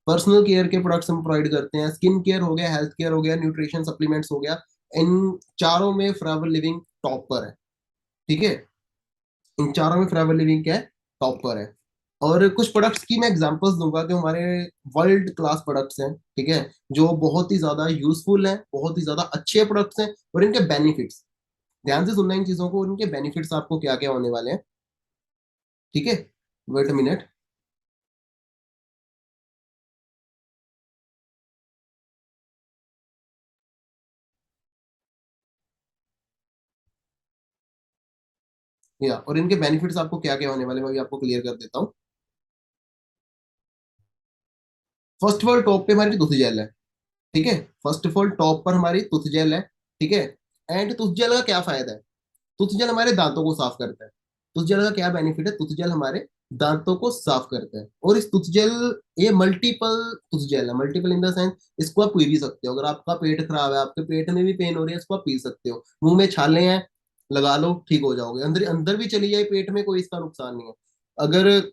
पर्सनल केयर के प्रोडक्ट्स हम प्रोवाइड करते हैं। स्किन केयर हो गया, हेल्थ केयर हो गया, न्यूट्रिशन सप्लीमेंट्स हो गया। इन चारों में फॉरएवर लिविंग टॉप पर है। ठीक है, इन चारों में फॉरएवर लिविंग क्या है? टॉप पर है। और कुछ प्रोडक्ट्स की मैं एग्जांपल्स दूंगा जो हमारे वर्ल्ड क्लास प्रोडक्ट्स हैं। ठीक है, जो बहुत ही ज्यादा यूजफुल हैं, बहुत ही ज्यादा अच्छे प्रोडक्ट्स हैं। और इनके बेनिफिट्स, ध्यान से सुनना इन चीजों को, इनके बेनिफिट्स आपको क्या क्या होने वाले हैं। ठीक है, वेट अ मिनट। या और इनके बेनिफिट्स आपको क्या क्या होने वाले हैं, मैं भी आपको क्लियर कर देता हूँ। फर्स्ट ऑफ ऑल, टॉप पे हमारी टूथ जेल है। ठीक है, फर्स्ट ऑफ ऑल टॉप पर हमारी टूथ जेल है। ठीक है, एंड टूथ जेल का क्या फायदा है? टूथ जेल हमारे दांतों को साफ करता है। टूथ जेल का क्या बेनिफिट है? टूथ जेल हमारे दांतों को साफ करता है। और इस टूथ जेल, ये मल्टीपल टूथ जेल है, मल्टीपल इन द सेंस इसको आप पी भी सकते हो। अगर आपका पेट खराब है, आपके पेट में भी पेन हो रही है, इसको आप पी सकते हो। मुंह में छाले हैं, लगा लो, ठीक हो जाओगे। अंदर अंदर भी चली जाए पेट में, कोई इसका नुकसान नहीं है। अगर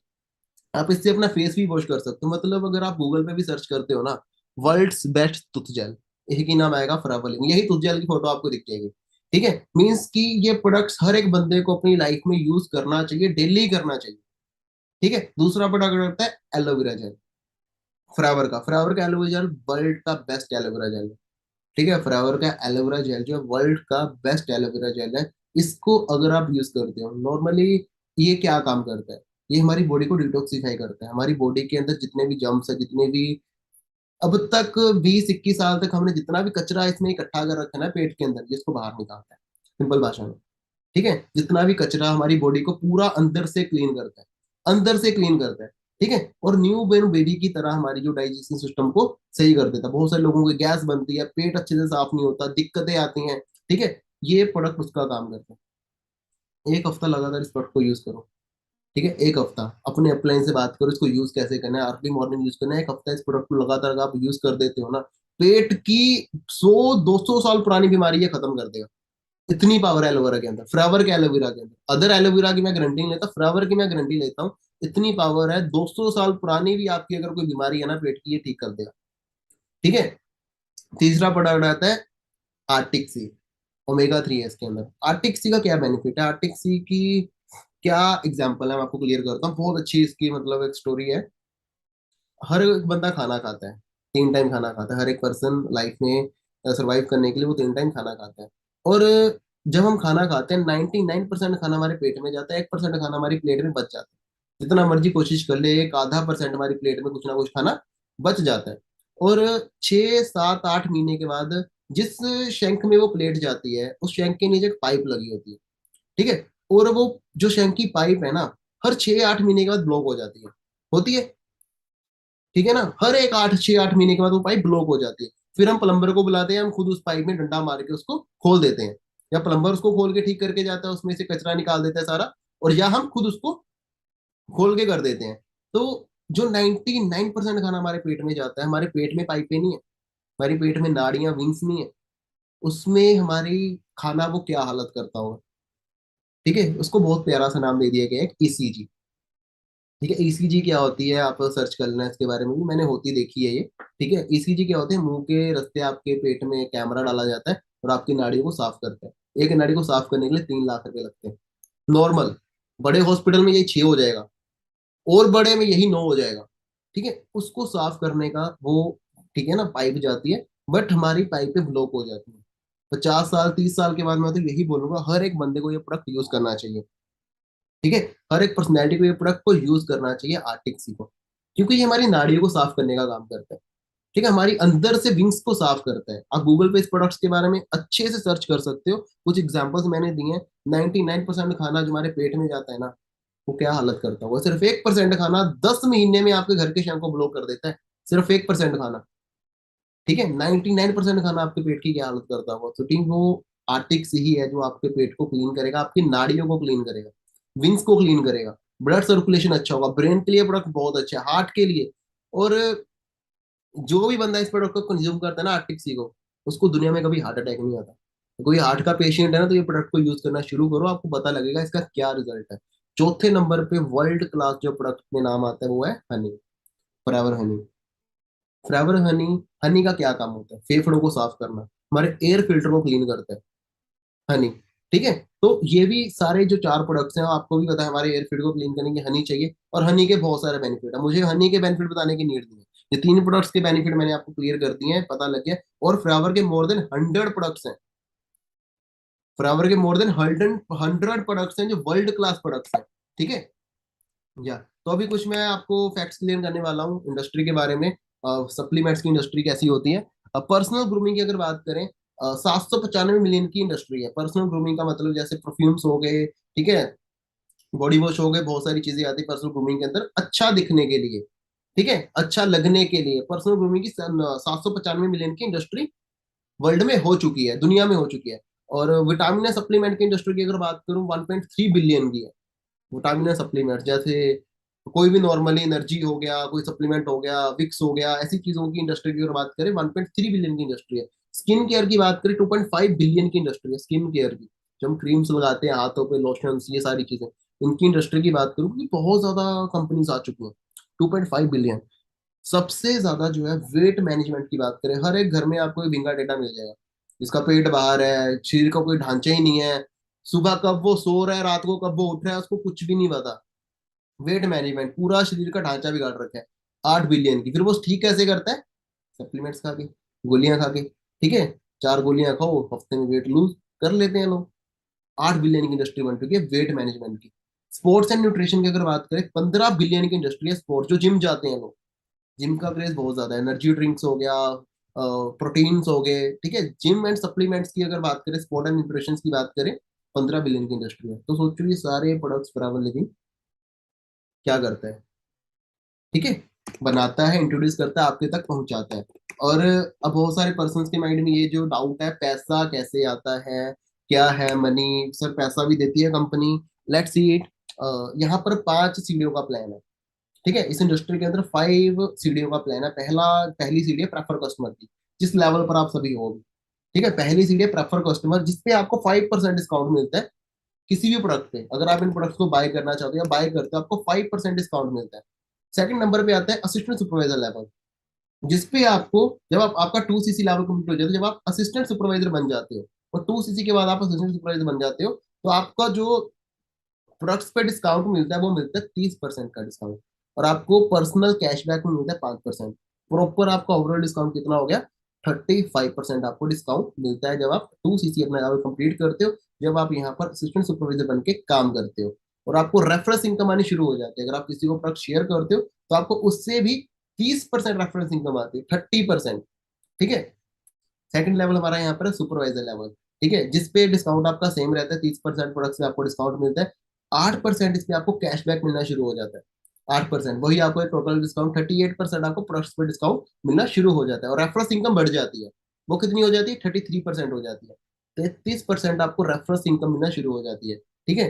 आप इससे अपना फेस भी वॉश कर सकते हो। मतलब अगर आप गूगल पे भी सर्च करते हो ना, वर्ल्ड्स बेस्ट टूथ जेल, यही की नाम आएगा फॉरएवर लिविंग, यही टूथ जेल की फोटो आपको दिख जाएगी। ठीक है, मीन्स कि ये प्रोडक्ट्स हर एक बंदे को अपनी लाइफ में यूज करना चाहिए, डेली करना चाहिए। ठीक है, दूसरा प्रोडक्ट होता है एलोवेरा जेल। फ्रावर का एलोवेरा जेल वर्ल्ड का बेस्ट एलोवेरा जेल है। ठीक है, फ्रावर का एलोवेरा जेल जो है वर्ल्ड का बेस्ट एलोवेरा जेल है। इसको अगर आप यूज करते हो नॉर्मली, ये क्या काम करता है, ये हमारी बॉडी को डिटॉक्सिफाई करता है। हमारी बॉडी के अंदर जितने भी जम्स है, जितने भी अब तक 20-21 साल तक हमने जितना भी कचरा इसमें इकट्ठा कर रखा है ना पेट के अंदर, ये इसको बाहर निकालता है, सिंपल भाषा में। ठीक है, जितना भी कचरा हमारी बॉडी को पूरा अंदर से क्लीन करता है, अंदर से क्लीन करता है। ठीक है, और न्यू बेन बेबी की तरह हमारी जो डाइजेशन सिस्टम को सही कर देता है। बहुत सारे लोगों को गैस बनती है, पेट अच्छे से साफ नहीं होता, दिक्कतें आती हैं। ठीक है, ये प्रोडक्ट उसका काम करता है। एक हफ्ता लगातार इस प्रोडक्ट को यूज करो। ठीक है, एक हफ्ता अपने अपलाइन से बात करो इसको यूज कैसे करना है, अर्ली मॉर्निंग यूज करना है। एक हफ्ता इस प्रोडक्ट को लगातार अगर आप यूज कर देते हो ना, पेट की 100-200 साल पुरानी बीमारी ये खत्म कर देगा। इतनी पावर है एलोवेरा के अंदर, फ्लावर के एलोवेरा के अंदर। अदर एलोवेरा की मैं गारंटी नहीं लेता, फ्लावर की मैं गारंटी लेता हूँ। इतनी पावर है, 200 साल पुरानी भी आपकी अगर कोई बीमारी है ना पेट की, ये ठीक कर देगा। ठीक है, तीसरा प्रोडक्ट आता है आर्टिक सी। ओमेगा 3 है इसके अंदर। आर्टिक सी का क्या बेनिफिट है, आर्टिक सी की क्या एग्जाम्पल है, मैं आपको क्लियर करता हूँ। बहुत अच्छी इसकी मतलब एक स्टोरी है। हर एक बंदा खाना खाता है, 3 टाइम खाना खाता है। हर एक पर्सन लाइफ में सरवाइव करने के लिए वो 3 टाइम खाना खाता है। और जब हम खाना खाते हैं 99% खाना हमारे पेट में जाता है, 1% खाना हमारी प्लेट में बच जाता है। जितना मर्जी कोशिश कर ले, एक आधा परसेंट हमारी प्लेट में कुछ ना कुछ खाना बच जाता है। और 6-7-8 महीने के बाद जिस शंख में वो प्लेट जाती है, उस शंख के नीचे एक पाइप लगी होती है। ठीक है, और वो जो शंख की पाइप है ना, हर 6-8 महीने के बाद ब्लॉक हो जाती है, होती है। ठीक है ना, हर एक 6-8 महीने के बाद वो पाइप ब्लॉक हो जाती है। फिर हम प्लम्बर को बुलाते हैं, हम खुद उस पाइप में डंडा मार के उसको खोल देते हैं, या प्लम्बर उसको खोल के ठीक करके जाता है, उसमें से कचरा निकाल देता है सारा, और या हम खुद उसको खोल के कर देते हैं। तो जो 99% खाना हमारे पेट में जाता है, हमारे पेट में पाइपें नहीं है, हमारे पेट में नाड़ियां विंग्स नहीं है, उसमें हमारी खाना वो क्या हालत करता होगा। ठीक है, उसको बहुत प्यारा सा नाम दे दिया गया है, ईसीजी। ठीक है, ईसीजी क्या होती है, आप सर्च कर लेना इसके बारे में भी, मैंने होती देखी है ये। ठीक है, ईसीजी क्या होते हैं, मुंह के रास्ते आपके पेट में कैमरा डाला जाता है और आपकी नाड़ियों को साफ करता है। एक नाड़ी को साफ करने के लिए 3 लाख रुपए लगते हैं, नॉर्मल। बड़े हॉस्पिटल में यही 6 हो जाएगा, और बड़े में यही 9 हो जाएगा। ठीक है, उसको साफ करने का वो, ठीक है ना, पाइप जाती है, बट हमारी पाइपें ब्लॉक हो जाती है। 50 साल 30 साल के बाद मैं तो यही बोलूंगा, हर एक बंदे को ये प्रोडक्ट यूज करना चाहिए। ठीक है, हर एक पर्सनैलिटी को ये प्रोडक्ट को यूज करना चाहिए, आर्टिक सी को, क्योंकि ये हमारी नाड़ियों को साफ करने का काम करता है। ठीक है, हमारी अंदर से विंग्स को साफ करता है। आप गूगल पे इस प्रोडक्ट्स के बारे में अच्छे से सर्च कर सकते हो, कुछ एग्जांपल्स मैंने दिए हैं। 99% खाना जो हमारे पेट में जाता है ना, वो क्या हालत करता होगा। सिर्फ 1% खाना 10 महीने में आपके घर के शंख को ब्लॉक कर देता है, सिर्फ 1% खाना। ठीक है, 99% खाना आपके पेट की क्या हालत करता होगा। तो ठीक वो आर्टिक से ही है जो आपके पेट को क्लीन करेगा, आपकी नाड़ियों को क्लीन करेगा, विंग्स को क्लीन करेगा, ब्लड सर्कुलेशन अच्छा होगा, ब्रेन के लिए प्रोडक्ट बहुत अच्छा है, हार्ट के लिए। और जो भी बंदा इस प्रोडक्ट को कंज्यूम करता है ना, आर्टिक सी को, उसको दुनिया में कभी हार्ट अटैक नहीं आता। कोई हार्ट का पेशेंट है ना, तो ये प्रोडक्ट को यूज करना शुरू करो, आपको पता लगेगा इसका क्या रिजल्ट है। चौथे नंबर पे वर्ल्ड क्लास जो प्रोडक्ट में नाम आता है वो है हनी, फॉरएवर हनी। फॉरएवर हनी, हनी का क्या काम होता है, फेफड़ों को साफ करना, हमारे एयर फिल्टर को क्लीन करता है हनी। ठीक है, तो ये भी सारे जो 4 प्रोडक्ट्स हैं, आपको भी पता है हमारे एयर फिल्टर को क्लीन करने की हनी चाहिए, और हनी के बहुत सारे बेनिफिट है, मुझे हनी के बेनिफिट बताने की नीड नहीं है। ये 3 प्रोडक्ट्स के बेनिफिट मैंने आपको क्लियर कर दिए हैं, पता लग गया। और फ्लावर के मोर देन 100 प्रोडक्ट्स हैं, फ्लावर के मोर देन 100 प्रोडक्ट्स हैं जो वर्ल्ड क्लास प्रोडक्ट्स हैं। ठीक है, या तो अभी कुछ मैं आपको फैक्ट्स क्लियर करने वाला हूँ इंडस्ट्री के बारे में, सप्लीमेंट्स की इंडस्ट्री कैसी होती है। पर्सनल ग्रूमिंग की अगर बात करें, 795 मिलियन की इंडस्ट्री है पर्सनल ग्रूमिंग का, मतलब जैसे परफ्यूम्स हो गए, ठीक है, बॉडी वॉश हो गए, बहुत सारी चीजें आती है पर्सनल ग्रूमिंग के अंदर, अच्छा दिखने के लिए। ठीक है, अच्छा लगने के लिए पर्सनल ग्रूमिंग की 795 मिलियन की इंडस्ट्री वर्ल्ड में हो चुकी है, दुनिया में हो चुकी है। और विटामिन सप्लीमेंट की इंडस्ट्री की अगर बात करूं, 1.3 बिलियन की है। विटामिन सप्लीमेंट जैसे कोई भी नॉर्मली एनर्जी हो गया, कोई सप्लीमेंट हो गया, विक्स हो गया, ऐसी चीजों की इंडस्ट्री की अगर बात करें, 1.3 बिलियन की इंडस्ट्री है। स्किन केयर की बात करें, 2.5 बिलियन की इंडस्ट्री है स्किन केयर की, जो हम क्रीम्स लगाते हैं हाथों पे, लोशन, ये सारी चीजें, इनकी इंडस्ट्री की बात करूँ कि बहुत ज्यादा कंपनीज आ चुकी हैं। 2.5 बिलियन। सबसे ज्यादा जो है वेट मैनेजमेंट की बात करें, हर एक घर में आपको विंगा डेटा मिल जाएगा। जिसका पेट बाहर है, शरीर का कोई ढांचा ही नहीं है, सुबह कब वो सो रहा है, रात को कब वो उठ रहा है, उसको कुछ भी नहीं पता। वेट मैनेजमेंट, पूरा शरीर का ढांचा बिगाड़ रखा है। 8 बिलियन की। फिर वो ठीक कैसे करता है? सप्लीमेंट्स खा के, गोलियां खा के। ठीक है, 4 गोलियां खाओ, हफ्ते में वेट लूज कर लेते हैं लोग। 8 बिलियन की इंडस्ट्री बन चुकी है वेट मैनेजमेंट की। स्पोर्ट्स एंड न्यूट्रिशन की अगर बात करें, 15 बिलियन की इंडस्ट्री है स्पोर्ट्स, जो जिम जाते हैं लोग। जिम का क्रेज बहुत ज्यादा है, एनर्जी ड्रिंक्स हो गया, प्रोटीन्स हो गए। ठीक है, जिम एंड सप्लीमेंट्स की अगर बात करें, स्पोर्ट एंड न्यूट्रिशन की बात करें, 15 बिलियन की इंडस्ट्री है। तो सोचो ये सारे प्रोडक्ट्स बराबर, लेकिन क्या करता है? ठीक है, बनाता है, इंट्रोड्यूस करता है, आपके तक पहुंचाता है। और अब बहुत सारे पर्सन्स के माइंड में ये जो डाउट है, पैसा कैसे आता है, क्या है मनी, सर पैसा भी देती है कंपनी, लेट्स सी इट। यहाँ पर 5 सीढ़ियों का प्लान है। ठीक है, इस इंडस्ट्री के अंदर 5 सीढ़ियों का प्लान है। पहली सीढ़ी है प्रेफर कस्टमर की, जिस लेवल पर आप सभी हो। ठीक है, पहली सीढ़ी है प्रेफर कस्टमर, जिसपे आपको 5% डिस्काउंट मिलता है किसी भी प्रोडक्ट पे। अगर आप इन प्रोडक्ट्स को बाय करना चाहते हो या बाय करते हो, आपको 5% डिस्काउंट मिलता है। सेकंड नंबर पे आता है असिस्टेंट सुपरवाइजर लेवल, जिसपे आपको, जब आपका 2 सीसी लेवल कंप्लीट हो जाता है, जब आप असिस्टेंट सुपरवाइजर बन जाते हो, और 2 सीसी के बाद आप असिस्टेंट सुपरवाइजर बन जाते हो, तो आपका जो प्रोडक्ट्स पे डिस्काउंट मिलता है वो मिलता है 30% का डिस्काउंट। और आपको पर्सनल कैशबैक में मिलता है 5%। प्रॉपर आपका ओवरऑल डिस्काउंट कितना हो गया? 35% आपको डिस्काउंट मिलता है, जब आप 2 सीसी अपना लेवल कंप्लीट करते हो, जब आप यहाँ पर असिस्टेंट सुपरवाइजर बन के काम करते हो। और आपको रेफरेंस इनकम आनी शुरू हो जाती है। अगर आप किसी को प्रोडक्ट शेयर करते हो, तो आपको उससे भी 30% रेफरेंस इनकम आती है, 30%। ठीक है, सेकंड लेवल हमारा यहाँ पर है सुपरवाइजर लेवल। ठीक है, जिसपे डिस्काउंट आपका सेम रहता है, 30% प्रोडक्ट से आपको डिस्काउंट मिलता है। 8% इसमें आपको कैशबैक मिलना शुरू हो जाता है। 8% वही आपको टोटल डिस्काउंट, 38% आपको प्रोडक्ट्स पे डिस्काउंट मिलना शुरू हो जाता है। और रेफरेंस इनकम बढ़ जाती है। वो कितनी हो जाती है? 33% हो जाती है। 33% आपको रेफरेंस इनकम मिलना शुरू हो जाती है। ठीक है,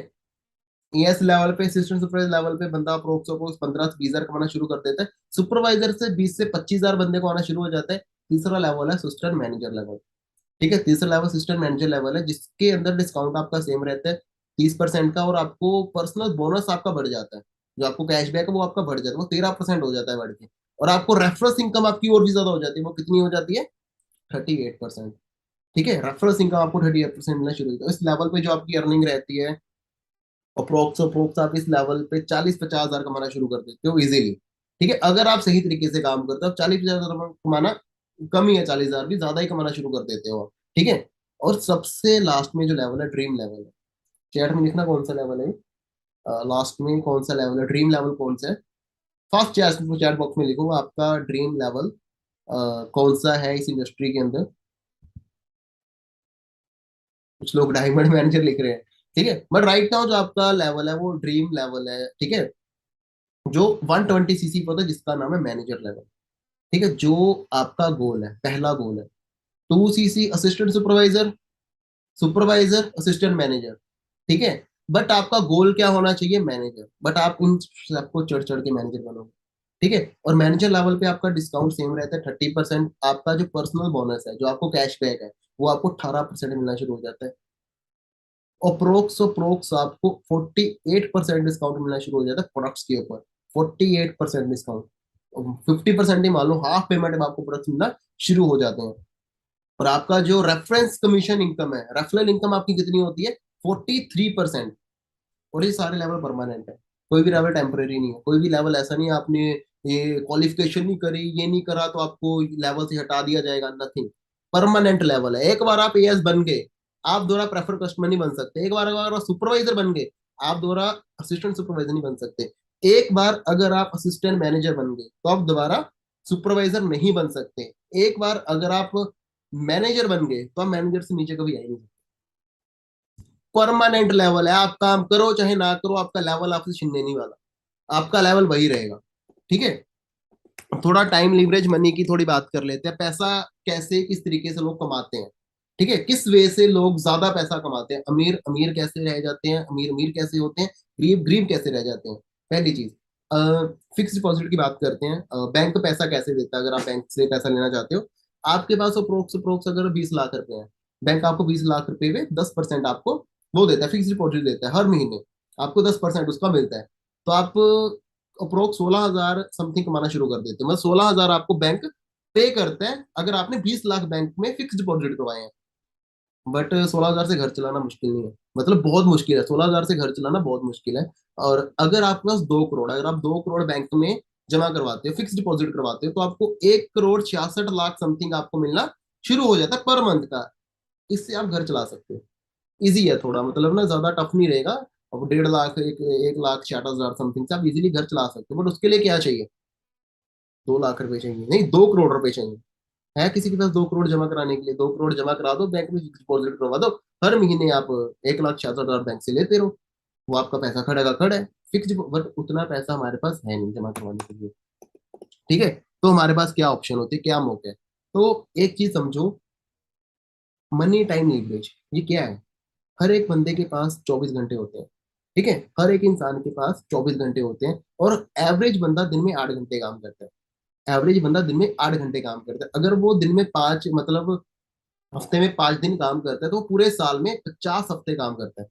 एस लेवल पे, असिस्टेंट सुपरवाइजर लेवल पे बंदा अप्रोक्स अप्रोक्स 15 से 20 हजार कमाना शुरू कर देता है। सुपरवाइजर से 20 से 25 हजार बंदे को आना शुरू हो जाता है। तीसरा लेवल है असिस्टेंट मैनेजर लेवल। ठीक है, तीसरा लेवल असिस्टेंट मैनेजर लेवल है, जिसके अंदर डिस्काउंट आपका सेम रहता है, 30% का। और आपको पर्सनल बोनस आपका बढ़ जाता है, जो आपको कैशबैक है वो आपका बढ़ जाता है, वो 13% हो जाता है बढ़ के। और आपको रेफरेंस इनकम आपकी और भी ज्यादा हो जाती है। वो कितनी हो जाती है? 38%। ठीक है, रेफरेंस इनकम आपको 38% मिलना शुरू होता है। इस लेवल पे जो आपकी अर्निंग रहती है, अप्रोक्स अप्रोक्स आप इस लेवल पे 40-50 हजार कमाना शुरू कर देते हो इजीली। ठीक है, अगर आप सही तरीके से काम करते हो, 40-50 हजार कमाना कम ही है, 40 हजार भी ज्यादा ही कमाना शुरू कर देते हो आप। ठीक है, और सबसे लास्ट में जो लेवल है, ड्रीम लेवल है। चैट में लिखना कौन सा लेवल है, लास्ट में कौन सा लेवल है, ड्रीम लेवल कौन सा है। फर्स्ट चैट चैट बॉक्स में लिखो आपका ड्रीम लेवल कौन सा है इस इंडस्ट्री के अंदर। कुछ लोग डायमंड मैनेजर लिख रहे हैं। ठीक है, बट राइट नाउ जो आपका लेवल है वो ड्रीम लेवल है। ठीक है, जो 120 सीसी पर होता है, जिसका नाम है मैनेजर लेवल। ठीक है, जो आपका गोल है, पहला गोल है 2 CC assistant supervisor, supervisor assistant manager. ठीक है, बट आपका गोल क्या होना चाहिए? मैनेजर। बट आप इन सबको चढ़ चढ़ के मैनेजर बनोगे। ठीक है, और मैनेजर लेवल पे आपका डिस्काउंट सेम रहता है, 30%। आपका जो पर्सनल बोनस है, जो आपको कैशबैक है, वो आपको 18% मिलना शुरू हो जाता है। अप्रोक्स अप्रोक्स आपको 48% डिस्काउंट मिलना शुरू हो जाता है प्रोडक्ट्स के ऊपर। 48% डिस्काउंट, 50% ही मान लो, हाफ पेमेंट में आपको प्रोडक्ट्स मिलना शुरू हो जाते हैं। और आपका जो रेफरेंस कमीशन इनकम है, रेफरल इनकम आपकी कितनी होती है? 43%। और ये सारे लेवल परमानेंट है, कोई भी लेवल टेम्परेरी नहीं है। कोई भी लेवल ऐसा नहीं है आपने ये क्वालिफिकेशन नहीं करी, ये नहीं करा तो आपको लेवल से हटा दिया जाएगा, नथिंग। परमानेंट लेवल है। एक बार आप एएस बन गए, आप दोबारा प्रेफर कस्टमर नहीं बन सकते। एक बार अगर आप सुपरवाइजर बन गए, आप दोबारा असिस्टेंट सुपरवाइजर नहीं बन सकते। एक बार अगर आप असिस्टेंट मैनेजर बन गए, तो आप दोबारा सुपरवाइजर नहीं बन सकते। एक बार अगर आप मैनेजर बन गए, तो आप मैनेजर से नीचे कभी आए नहीं। परमानेंट लेवल है, आप काम करो चाहे ना करो, आपका लेवल आपसे छीनने नहीं वाला, आपका लेवल वही रहेगा। ठीक है, थोड़ा टाइम लिवरेज मनी की थोड़ी बात कर लेते हैं। पैसा कैसे, किस तरीके से लोग कमाते हैं। ठीक है, किस वे से लोग ज्यादा पैसा कमाते हैं, अमीर अमीर कैसे रह जाते हैं, अमीर अमीर कैसे होते हैं, गरीब गरीब कैसे रह जाते हैं। पहली चीज, फिक्स डिपॉजिट की बात करते हैं। बैंक पैसा कैसे देता है? अगर आप बैंक से पैसा लेना चाहते हो, आपके पास अप्रोक्स अप्रोक्स अगर 20 लाख रुपए हैं, बैंक आपको 20 लाख रुपए में 10% आपको वो देता है, फिक्स डिपॉजिट देता है हर महीने। आपको 10% उसका मिलता है। तो आप अप्रोक्स 16 हजार समथिंग कमाना शुरू कर देते हैं। मतलब 16 हजार आपको बैंक पे करता है, अगर आपने 20 लाख बैंक में फिक्स डिपॉजिट करवाए हैं। बट 16,000 से घर चलाना मुश्किल नहीं है, मतलब बहुत मुश्किल है, 16,000 से घर चलाना बहुत मुश्किल है। और अगर आपके पास 2 करोड़, अगर आप 2 करोड़ बैंक में जमा करवाते हो, फिक्स डिपॉजिट करवाते हो, तो आपको 1,66,00,000 समथिंग आपको मिलना शुरू हो जाता है पर मंथ का। इससे आप घर चला सकते हो। इजी है थोड़ा, मतलब ना ज्यादा टफ नहीं रहेगा। अब 1.5 लाख, 1,60,000 समथिंग से आप इजीली घर चला सकते हो, बट उसके लिए क्या चाहिए? 2 लाख रुपए चाहिए, नहीं 2 करोड़ रुपए चाहिए। है किसी के पास 2 करोड़ जमा कराने के लिए? 2 करोड़ जमा करा दो, बैंक में फिक्स डिपॉजिट करवा दो, हर महीने आप 1,66,000 बैंक से लेते रहो, वो आपका पैसा खड़ा का खड़ा है। फिक्स, बट उतना पैसा हमारे पास है नहीं जमा करवाने के लिए। ठीक है, तो हमारे पास क्या ऑप्शन होते हैं, क्या मौके हैं? तो एक चीज समझो, मनी टाइम लीवरेज, ये क्या है? हर एक बंदे के पास 24 घंटे होते हैं। ठीक है, हर एक इंसान के पास 24 घंटे होते हैं, और एवरेज बंदा दिन में 8 घंटे काम करता है। एवरेज बंदा दिन में 8 घंटे काम करता है। अगर वो दिन में पांच, मतलब हफ्ते में 5 दिन काम करता है, तो वो पूरे साल में 50 हफ्ते काम करता है।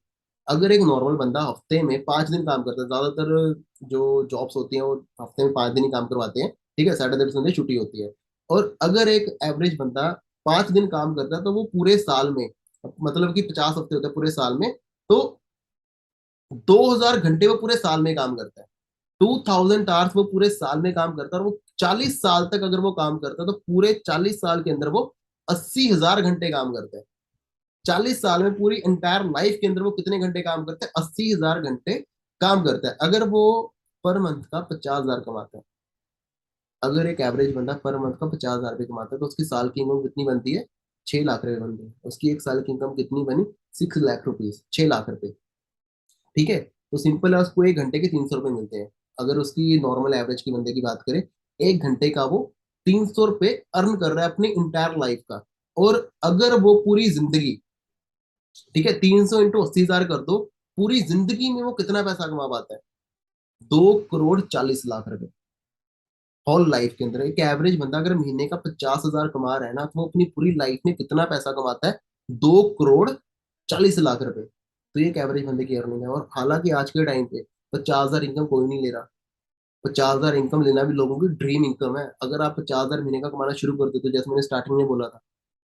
अगर एक नॉर्मल बंदा हफ्ते में 5 दिन काम करता है, ज्यादातर जो जॉब्स होती हैं वो हफ्ते में 5 दिन ही काम करवाते हैं। ठीक है, सैटरडे संडे छुट्टी होती है। और अगर एक एवरेज बंदा 5 दिन काम करता है, तो वो पूरे साल में, मतलब कि 50 हफ्ते होते हैं पूरे साल में, तो 2,000 घंटे वो पूरे साल में काम करता है। 2,000 आवर्स वो पूरे साल में काम करता है, और वो 40 साल तक अगर वो काम करता है, तो पूरे 40 साल के अंदर वो 80,000 घंटे काम करता है। 40 साल में पूरी इंटायर लाइफ के अंदर वो कितने घंटे काम करते हैं? 80,000 घंटे काम करता है। अगर वो पर मंथ का 50,000 कमाता है, अगर एक एवरेज बंदा पर मंथ का 50,000 रुपये कमाता है, तो उसकी साल की इनकम कितनी बनती है? 6 लाख रुपए बनती है। उसकी एक साल की इनकम कितनी बनी? 6 लाख रुपीज, 6 लाख रुपए। ठीक है, तो सिंपल है, उसको एक घंटे के 300 रुपये मिलते हैं। अगर उसकी नॉर्मल एवरेज की बंदे की बात करें, एक घंटे का वो 300 रुपये अर्न कर रहा है अपनी इंटायर लाइफ का। और अगर वो पूरी जिंदगी, ठीक है, 300 × 80,000 कर दो, पूरी जिंदगी में वो कितना पैसा कमा पाता है? 2,40,00,000 रुपए। होल लाइफ के अंदर एक एवरेज बंदा अगर महीने का 50,000 कमा रहा है ना, तो वो अपनी पूरी लाइफ में कितना पैसा कमाता है? 2,40,00,000 रुपए। तो ये एक एवरेज बंदे की अर्निंग है। और हालांकि आज के टाइम पे 50,000 इनकम कोई नहीं ले रहा। 50,000 इनकम लेना भी लोगों की ड्रीम इनकम है। अगर आप 50,000 महीने का कमाना शुरू कर देते, तो जैसे मैंने स्टार्टिंग में बोला था,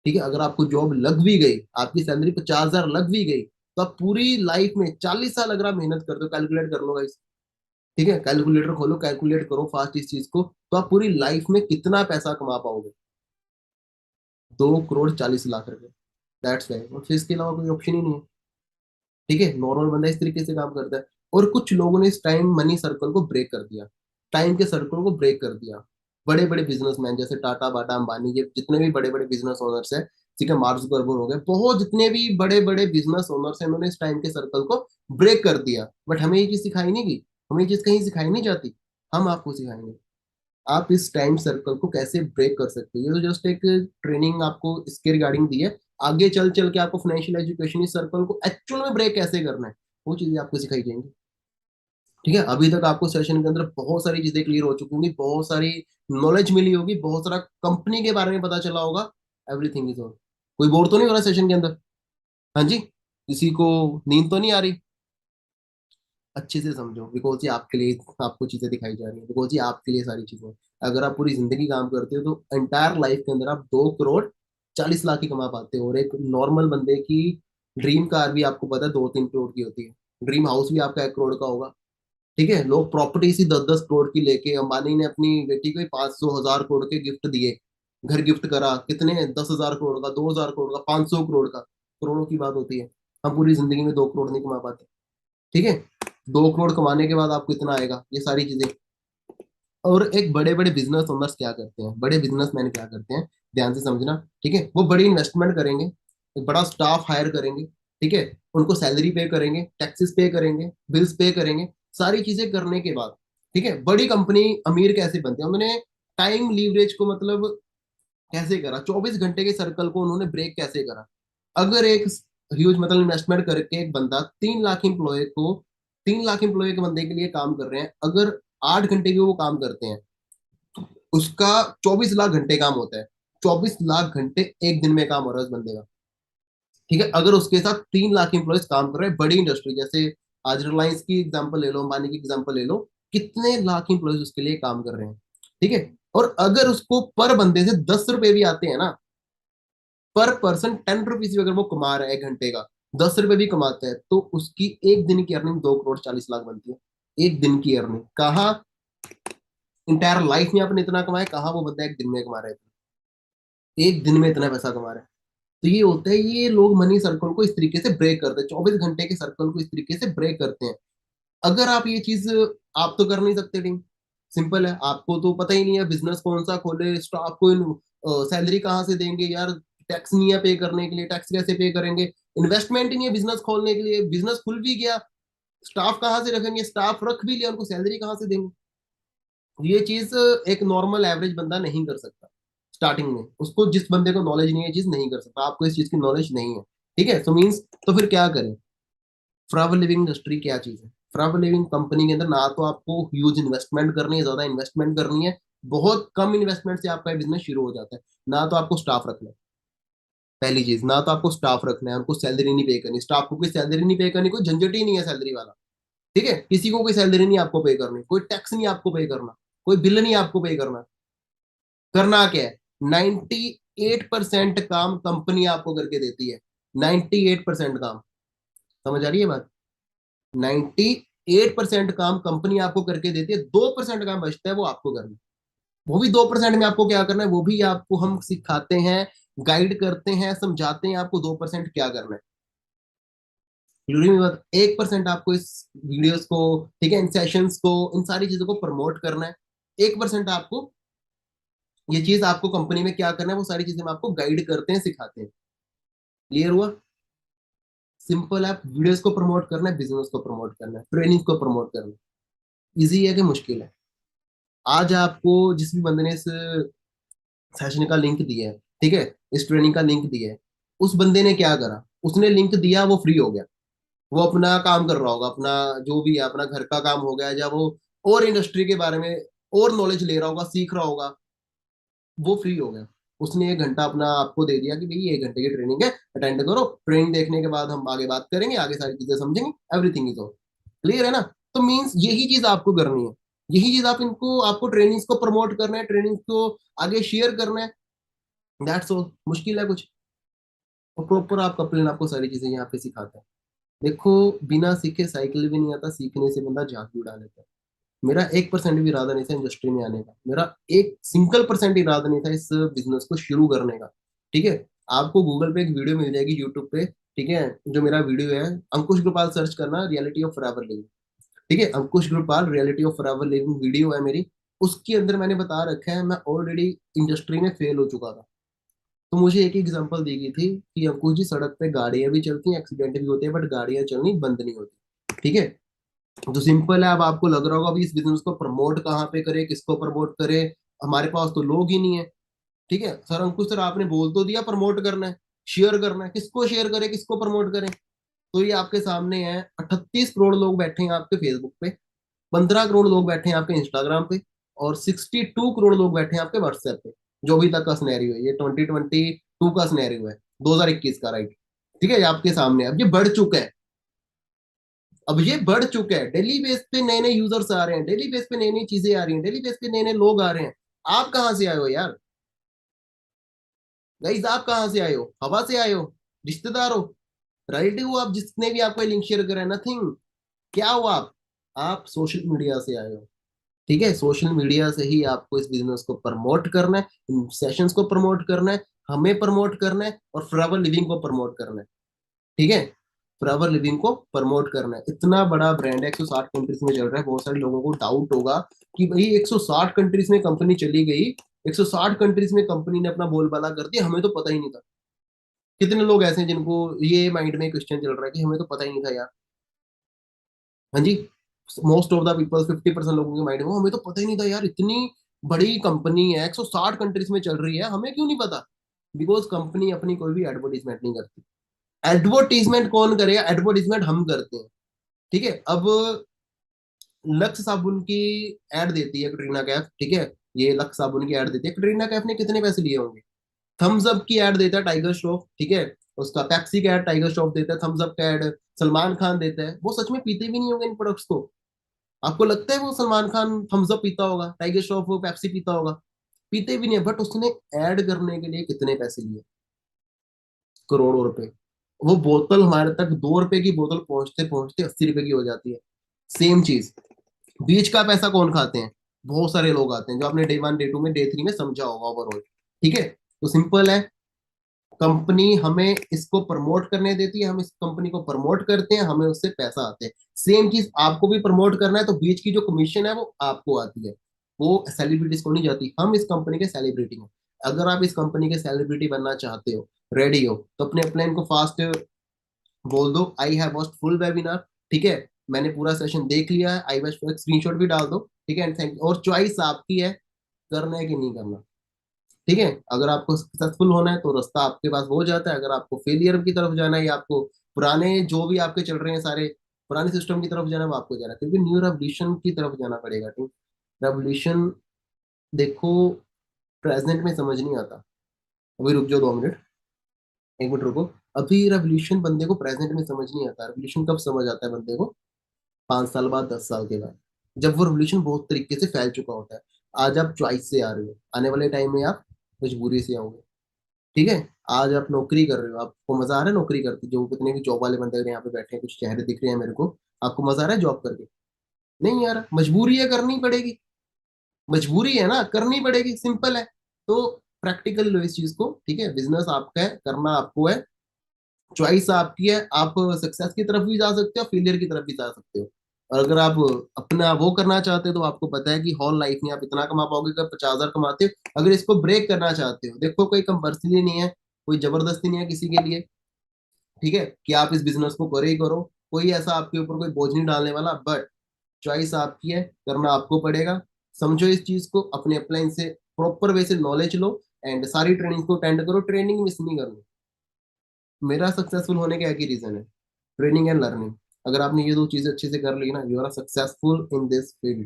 ठीक है, अगर आपको जॉब लग भी गई, आपकी सैलरी 50,000 लग भी गई, तो आप पूरी लाइफ में 40 साल अगर आप मेहनत करते हो, कैलकुलेट कर लो गाइस। ठीक है, कैलकुलेटर खोलो, कैलकुलेट करो फास्ट इस चीज को, तो आप पूरी लाइफ में कितना पैसा कमा पाओगे? 2,40,00,000 रुपए। दैट्स वाई, और फिर इसके अलावा कोई ऑप्शन ही नहीं है। ठीक है, नॉर्मल बंदा इस तरीके से काम करता है। और कुछ लोगों ने इस टाइम मनी सर्कल को ब्रेक कर दिया, टाइम के सर्कल को ब्रेक कर दिया। बड़े बड़े बिजनेसमैन जैसे टाटा, बाटा, अंबानी, ये जितने भी बड़े बड़े बिजनेस ओनर्स हैं, ठीक है, मार्क जुकरबर्ग हो गए, बहुत जितने भी बड़े बड़े बिजनेस ओनर्स हैं, उन्होंने इस टाइम के सर्कल को ब्रेक कर दिया। बट हमें ये चीज सिखाई नहीं गई, हमें ये चीज कहीं सिखाई नहीं जाती। हम आपको सिखाएंगे आप इस टाइम सर्कल को कैसे ब्रेक कर सकते हो। ये तो जस्ट एक ट्रेनिंग आपको इसके रिगार्डिंग दी है। आगे चल चल के आपको फाइनेंशियल एजुकेशन इस सर्कल को एक्चुअल में ब्रेक कैसे करना है, वो चीजें आपको सिखाई जाएंगी। ठीक है, अभी तक आपको सेशन के अंदर बहुत सारी चीजें क्लियर हो चुकी होंगी, बहुत सारी नॉलेज मिली होगी, बहुत सारा कंपनी के बारे में पता चला होगा। Everything is on. कोई बोर तो नहीं हो रहा सेशन के अंदर? हाँ जी, किसी को नींद तो नहीं आ रही? अच्छे से समझो, बिकॉज ये आपके लिए आपको चीजें दिखाई जा रही है, बिकॉज ये आपके लिए सारी चीजें हैं। अगर आप पूरी जिंदगी काम करते हो, तो एंटायर लाइफ के अंदर आप 2,40,00,000 ही कमा पाते हो। और एक नॉर्मल बंदे की ड्रीम कार भी आपको पता है 2-3 करोड़ की होती है। ड्रीम हाउस भी आपका 1 करोड़ का होगा। ठीक है, लोग प्रॉपर्टी सी 10-10 करोड़ की लेके, अंबानी ने अपनी बेटी को 500,000 करोड़ के गिफ्ट दिए, घर गिफ्ट करा, कितने 10,000 करोड़ का, 2,000 करोड़ का, 500 करोड़ का, करोड़ों की बात होती है। हम पूरी जिंदगी में 2 करोड़ नहीं कमा पाते। ठीक है, 2 करोड़ कमाने के बाद आपको इतना आएगा, ये सारी चीजें। और एक बड़े बड़े बिजनेस ओनर्स क्या करते हैं, बड़े बिजनेसमैन क्या करते हैं, ध्यान से समझना। ठीक है, वो बड़ी इन्वेस्टमेंट करेंगे, एक बड़ा स्टाफ हायर करेंगे, ठीक है, उनको सैलरी पे करेंगे, टैक्सेस पे करेंगे, बिल्स पे करेंगे, सारी चीजें करने के बाद, ठीक है, बड़ी कंपनी अमीर कैसे बनते हैं? उन्होंने टाइम लीवरेज को मतलब कैसे करा, 24 घंटे के सर्कल को उन्होंने ब्रेक कैसे करा। अगर एक ह्यूज मतलब इन्वेस्टमेंट करके एक बंदा 3 लाख एम्प्लॉय के बंदे के लिए काम कर रहे हैं, अगर 8 घंटे भी वो काम करते हैं, उसका 24 लाख घंटे काम होता है। 24 लाख घंटे एक दिन में काम हो रहा है उस बंदे का। ठीक है, अगर उसके साथ 3 लाख एम्प्लॉयज काम कर रहे हैं, बड़ी इंडस्ट्री जैसे आज रिलायंस की एग्जांपल ले लो, अंबानी की एग्जांपल ले लो, कितने लाख एम्प्लॉयज उसके लिए काम कर रहे हैं। ठीक है, और अगर उसको पर बंदे से 10 रुपए भी आते हैं ना, पर पर्सन 10 रुपीज भी अगर वो कमा रहा है 1 घंटे का, 10 रुपए भी कमाता है, तो उसकी एक दिन की अर्निंग 2 करोड़ 40 लाख बनती है। एक दिन की अर्निंग कहाँ, इंटायर लाइफ में आपने इतना कमाया, कहाँ वो बंदा एक दिन में कमा रहा है, एक दिन में इतना पैसा कमा रहा है। तो ये होता है, ये लोग मनी सर्कल को इस तरीके से ब्रेक करते हैं, 24 घंटे के सर्कल को इस तरीके से ब्रेक करते हैं। अगर आप ये चीज, आप तो कर नहीं सकते टीम, सिंपल है, आपको तो पता ही नहीं है बिजनेस कौन सा खोले, स्टाफ को सैलरी कहाँ से देंगे यार, टैक्स नहीं है पे करने के लिए, टैक्स कैसे पे करेंगे, इन्वेस्टमेंट ही नहीं है बिजनेस खोलने के लिए, बिजनेस खुल भी गया, स्टाफ कहाँ से रखेंगे, स्टाफ रख भी लिया, उनको सैलरी कहाँ से देंगे। ये चीज एक नॉर्मल एवरेज बंदा नहीं कर सकता, स्टार्टिंग में उसको, जिस बंदे को नॉलेज नहीं है, चीज नहीं कर सकता, आपको इस चीज की नॉलेज नहीं है, ठीक है, सो मीन्स, तो फिर क्या करें। फॉरएवर लिविंग इंडस्ट्री क्या चीज है, फॉरएवर लिविंग कंपनी के अंदर ना तो आपको ह्यूज इन्वेस्टमेंट करनी है, ज्यादा इन्वेस्टमेंट करनी है, बहुत कम इन्वेस्टमेंट से आपका बिजनेस शुरू हो जाता है, ना तो आपको स्टाफ रखना है, पहली चीज, ना तो आपको स्टाफ रखना है, उनको सैलरी नहीं पे करनी, स्टाफ को कोई सैलरी नहीं पे करनी, कोई झंझट ही नहीं है सैलरी वाला, ठीक है, किसी को कोई सैलरी नहीं आपको पे करनी, कोई टैक्स नहीं आपको पे करना, कोई बिल नहीं आपको पे करना, करना क्या है, 98% काम कंपनी आपको करके देती है, 98% काम, समझ आ रही है बात, 98% काम कंपनी आपको करके देती है, 2% काम बचता है वो आपको करना है। वो भी 2% में आपको क्या करना है, वो भी आपको हम सिखाते हैं, गाइड करते हैं, समझाते हैं आपको 2% क्या करना है। जरूरी नहीं बात, 1% आपको इस वीडियोस को, ठीक है, इन सेशंस को, इन सारी चीजों को प्रमोट करना है, 1% आपको, ये चीज आपको कंपनी में क्या करना है वो सारी चीजें हम आपको गाइड करते हैं, सिखाते हैं। क्लियर हुआ, सिंपल है, वीडियोस को प्रमोट करना है, बिजनेस को प्रमोट करना है, ट्रेनिंग को प्रमोट करना है, इजी है कि मुश्किल है। आज आपको जिस भी बंदे ने इस सेशन का लिंक दिया है, ठीक है, इस ट्रेनिंग का लिंक दिया है, उस बंदे ने क्या करा, उसने लिंक दिया, वो फ्री हो गया, वो अपना काम कर रहा होगा, अपना जो भी है, अपना घर का काम हो गया, या वो और इंडस्ट्री के बारे में और नॉलेज ले रहा होगा, सीख रहा होगा, वो फ्री हो गया। उसने 1 घंटा अपना आपको दे दिया कि भाई ये 1 घंटे की ट्रेनिंग है, अटेंड करो, ट्रेनिंग देखने के बाद हम आगे बात करेंगे, आगे सारी चीजें समझेंगे, एवरीथिंग इज ऑल क्लियर है ना। तो मीन्स यही चीज आपको करनी है, यही चीज आप इनको, आपको ट्रेनिंग्स को प्रमोट करना है, ट्रेनिंग्स को आगे शेयर करना है, दैट्स ऑल, मुश्किल है कुछ, और प्रॉपर आपका प्लान आपको सारी चीजें यहाँ पे सिखाता है। देखो, बिना सीखे साइकिल भी नहीं आता, सीखने से बंदा झांकी उड़ा लेता है। मेरा 1% भी इरादा नहीं था इंडस्ट्री में आने का, मेरा एक सिंगल परसेंट इरादा नहीं था इस बिजनेस को शुरू करने का, ठीक है। आपको गूगल पे एक वीडियो मिल जाएगी, यूट्यूब पे, ठीक है, जो मेरा वीडियो है, अंकुश गोपाल सर्च करना, रियलिटी ऑफ फॉरएवर लिविंग, ठीक है, Ankush Gopal reality of forever living video है मेरी, उसके अंदर मैंने बता रखा है, मैं ऑलरेडी इंडस्ट्री में फेल हो चुका था। तो मुझे एक एग्जांपल दी गई थी कि अंकुश जी, सड़क पे गाड़ियां भी चलती हैं, एक्सीडेंट भी होते हैं, बट गाड़ियां चलनी बंद नहीं होती, ठीक है। तो सिंपल है, अब आपको लग रहा होगा अभी इस बिजनेस को प्रमोट कहाँ पे करे, किसको प्रमोट करे, हमारे पास तो लोग ही नहीं है, ठीक है सर, अंकुश सर आपने बोल तो दिया प्रमोट करना है, शेयर करना है, किसको शेयर करे, किसको प्रमोट करें। तो ये आपके सामने है, 38 करोड़ लोग बैठे हैं आपके फेसबुक पे, 15 करोड़ लोग बैठे हैं आपके इंस्टाग्राम पे, और 62 करोड़ लोग बैठे हैं आपके व्हाट्सएप पे, जो अभी तक का सिनेरियो है, ये 2022 का सिनेरियो है, 2021 का, राइट, ठीक है, ये आपके सामने है। अब ये बढ़ चुका है, अब ये बढ़ चुका है, डेली बेस पे नए नए यूजर्स आ रहे हैं, डेली बेस पे नई नई चीजें आ रही हैं, डेली बेस पे नए नए लोग आ रहे हैं। आप कहाँ से आए हो यार, गाइस आप कहाँ से आए हो, हवा से आए हो, रिश्तेदार हो, रिलेटिव हो, आप जिसने भी आपको लिंक शेयर करा है, नथिंग, क्या हो आप सोशल मीडिया से आए हो, ठीक है, सोशल मीडिया से ही आपको इस बिजनेस को प्रमोट करना है, इन सेशंस को प्रमोट करना है, हमें प्रमोट करना है, और फॉरएवर लिविंग को प्रमोट करना है, ठीक है, फॉरएवर लिविंग को प्रमोट करना है। इतना बड़ा ब्रांड है, 160 कंट्रीज में चल रहा है, बहुत सारे लोगों को डाउट होगा कि भाई 160 कंट्रीज में कंपनी चली गई, 160 कंट्रीज में कंपनी ने अपना बोलबाला कर दिया, हमें तो पता ही नहीं था। कितने लोग ऐसे हैं जिनको ये माइंड में क्वेश्चन चल रहा है कि हमें तो पता ही नहीं था यार, हाँ जी, मोस्ट ऑफ द पीपल, 50% लोगों के माइंड में, हमें तो पता ही नहीं था यार, इतनी बड़ी कंपनी है, 160 कंट्रीज में चल रही है, हमें क्यों नहीं पता। बिकॉज कंपनी अपनी कोई भी एडवर्टीजमेंट नहीं करती। एडवर्टीजमेंट कौन करेगा, एडवर्टीजमेंट हम करते हैं, ठीक है। अब लक्स साबुन की एड देती है कटरीना कैफ, ठीक है, ये लक्स साबुन की एड देती है, कटरीना कैफ ने कितने पैसे लिए होंगे। थम्स अप की एड देता है टाइगर श्रॉफ, ठीक है, उसका पेप्सी का एड टाइगर श्रॉफ देता है, थम्स अप का एड सलमान खान देता है, वो सच में पीते भी नहीं होंगे इन प्रोडक्ट्स को। आपको लगता है वो सलमान खान थम्स अप पीता होगा, टाइगर श्रॉफ वो पेप्सी पीता होगा, पीते भी नहीं है, बट उसने ऐड करने के लिए कितने पैसे लिए, करोड़ों रुपए। वो बोतल हमारे तक 2 रुपए की बोतल पहुंचते पहुंचते 80 रुपए की हो जाती है। सेम चीज, बीच का पैसा कौन खाते हैं? बहुत सारे लोग आते हैं, जो आपने डे 1 डे 2 में डे 3 में समझा होगा ओवरऑल। ठीक है, तो सिंपल है, कंपनी हमें इसको प्रमोट करने देती है, हम इस कंपनी को प्रमोट करते हैं, हमें उससे पैसा आते हैं। सेम चीज आपको भी प्रमोट करना है, तो बीच की जो कमीशन है वो आपको आती है, वो सेलिब्रिटीज को नहीं जाती। हम इस कंपनी के सेलिब्रिटी हैं। अगर आप इस कंपनी के सेलिब्रिटी बनना चाहते हो, रेडी हो, तो अपने प्लान को फास्ट बोल दो, I have watched full webinar. ठीक है, मैंने पूरा सेशन देख लिया है, आई वॉच स्क्रीनशॉट भी डाल दो। ठीक है, एंड थैंक, और चॉइस आपकी है, करना है कि नहीं करना। ठीक है, अगर आपको सक्सेसफुल होना है तो रास्ता आपके पास हो जाता है, अगर आपको फेलियर की तरफ जाना है, या आपको पुराने जो भी आपके चल रहे हैं सारे पुराने सिस्टम की तरफ जाना है, वो आपको जाना है, क्योंकि न्यू रेवोल्यूशन की तरफ जाना पड़ेगा। ठीक, रेवोल्यूशन देखो, प्रेजेंट में समझ नहीं आता। अभी रुक जाओ 2 मिनट, 1 मिनट रुको। अभी रेवोल्यूशन बंदे को प्रेजेंट में समझ नहीं आता। रेवोल्यूशन कब समझ आता है बंदे को? 5 साल बाद, 10 साल के बाद, जब वो रेवोल्यूशन बहुत तरीके से फैल चुका होता है। आज आप चॉइस से आ रहे हो, आने वाले टाइम में आप मजबूरी से आओगे। ठीक है, आज आप नौकरी कर रहे हो, आपको मजा आ रहा है नौकरी करके? जो कितने भी जॉब वाले बंदे यहाँ पे बैठे हैं, कुछ चेहरे दिख रहे हैं मेरे को, आपको मजा आ रहा है जॉब करके? नहीं यार, मजबूरी है, करनी पड़ेगी। मजबूरी है ना, करनी पड़ेगी, सिंपल है। तो प्रैक्टिकल लो इस चीज को। ठीक है, बिजनेस आपका है, करना आपको है, चॉइस आपकी है। आप सक्सेस की तरफ भी जा सकते हो, फेलियर की तरफ भी जा सकते हो। और अगर आप अपना वो करना चाहते हो, तो आपको पता है कि हॉल लाइफ में आप इतना कमा पाओगे, कब 50,000 कमाते हो। अगर इसको ब्रेक करना चाहते हो, देखो कोई कंपल्सरी नहीं है, कोई जबरदस्ती नहीं है किसी के लिए। ठीक है, कि आप इस बिजनेस को करो ही करो, कोई ऐसा आपके ऊपर कोई बोझ नहीं डालने वाला, बट चॉइस आपकी है, करना आपको पड़ेगा। समझो इस चीज को, अपने अप्लाइन से प्रॉपर वे से नॉलेज लो, एंड सारी ट्रेनिंग को अटेंड करो, ट्रेनिंग मिस नहीं करनी। मेरा सक्सेसफुल होने का एक ही रीजन है, ट्रेनिंग एंड लर्निंग। अगर आपने ये दो चीजें अच्छे से कर ली ना, you are successful in this field.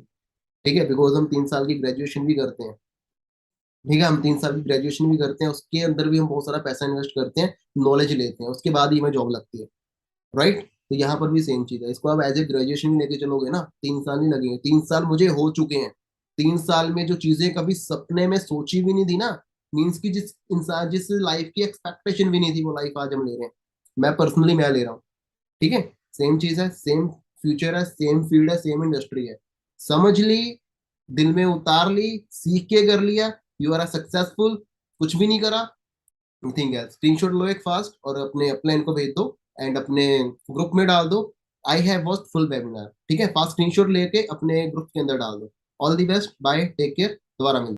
ठीक है, बिकॉज हम 3 साल की ग्रेजुएशन भी करते हैं। ठीक है, हम 3 साल की ग्रेजुएशन भी करते हैं, उसके अंदर भी हम बहुत सारा पैसा इन्वेस्ट करते हैं, नॉलेज लेते हैं, उसके बाद ही हमें जॉब लगती है। राइट, तो यहाँ पर भी सेम चीज है, इसको आप एज ए ग्रेजुएशन भी लेके चलोगे ना, 3 साल नहीं लगेंगे। 3 साल मुझे हो चुके हैं। 3 साल में जो चीजें कभी सपने में सोची भी नहीं थी ना, मीन्स की जिस इंसान, जिस लाइफ की एक्सपेक्टेशन भी नहीं थी, वो लाइफ आज हम ले रहे हैं। मैं पर्सनली मैं ले रहा हूँ। ठीक है, सेम चीज है, सेम फ्यूचर है, सेम फील्ड है, सेम इंडस्ट्री है। समझ ली, दिल में उतार ली, सीख के कर लिया, यू आर सक्सेसफुल। कुछ भी नहीं करा, नथिंग एल्स। स्क्रीनशॉट लो एक फास्ट, और अपने अपलाइन को भेज दो, एंड अपने ग्रुप में डाल दो, I have watched full webinar. ठीक है, फास्ट स्क्रीनशॉट लेके अपने ग्रुप के अंदर डाल दो। All the best, bye, take care, दोबारा मिलते हैं।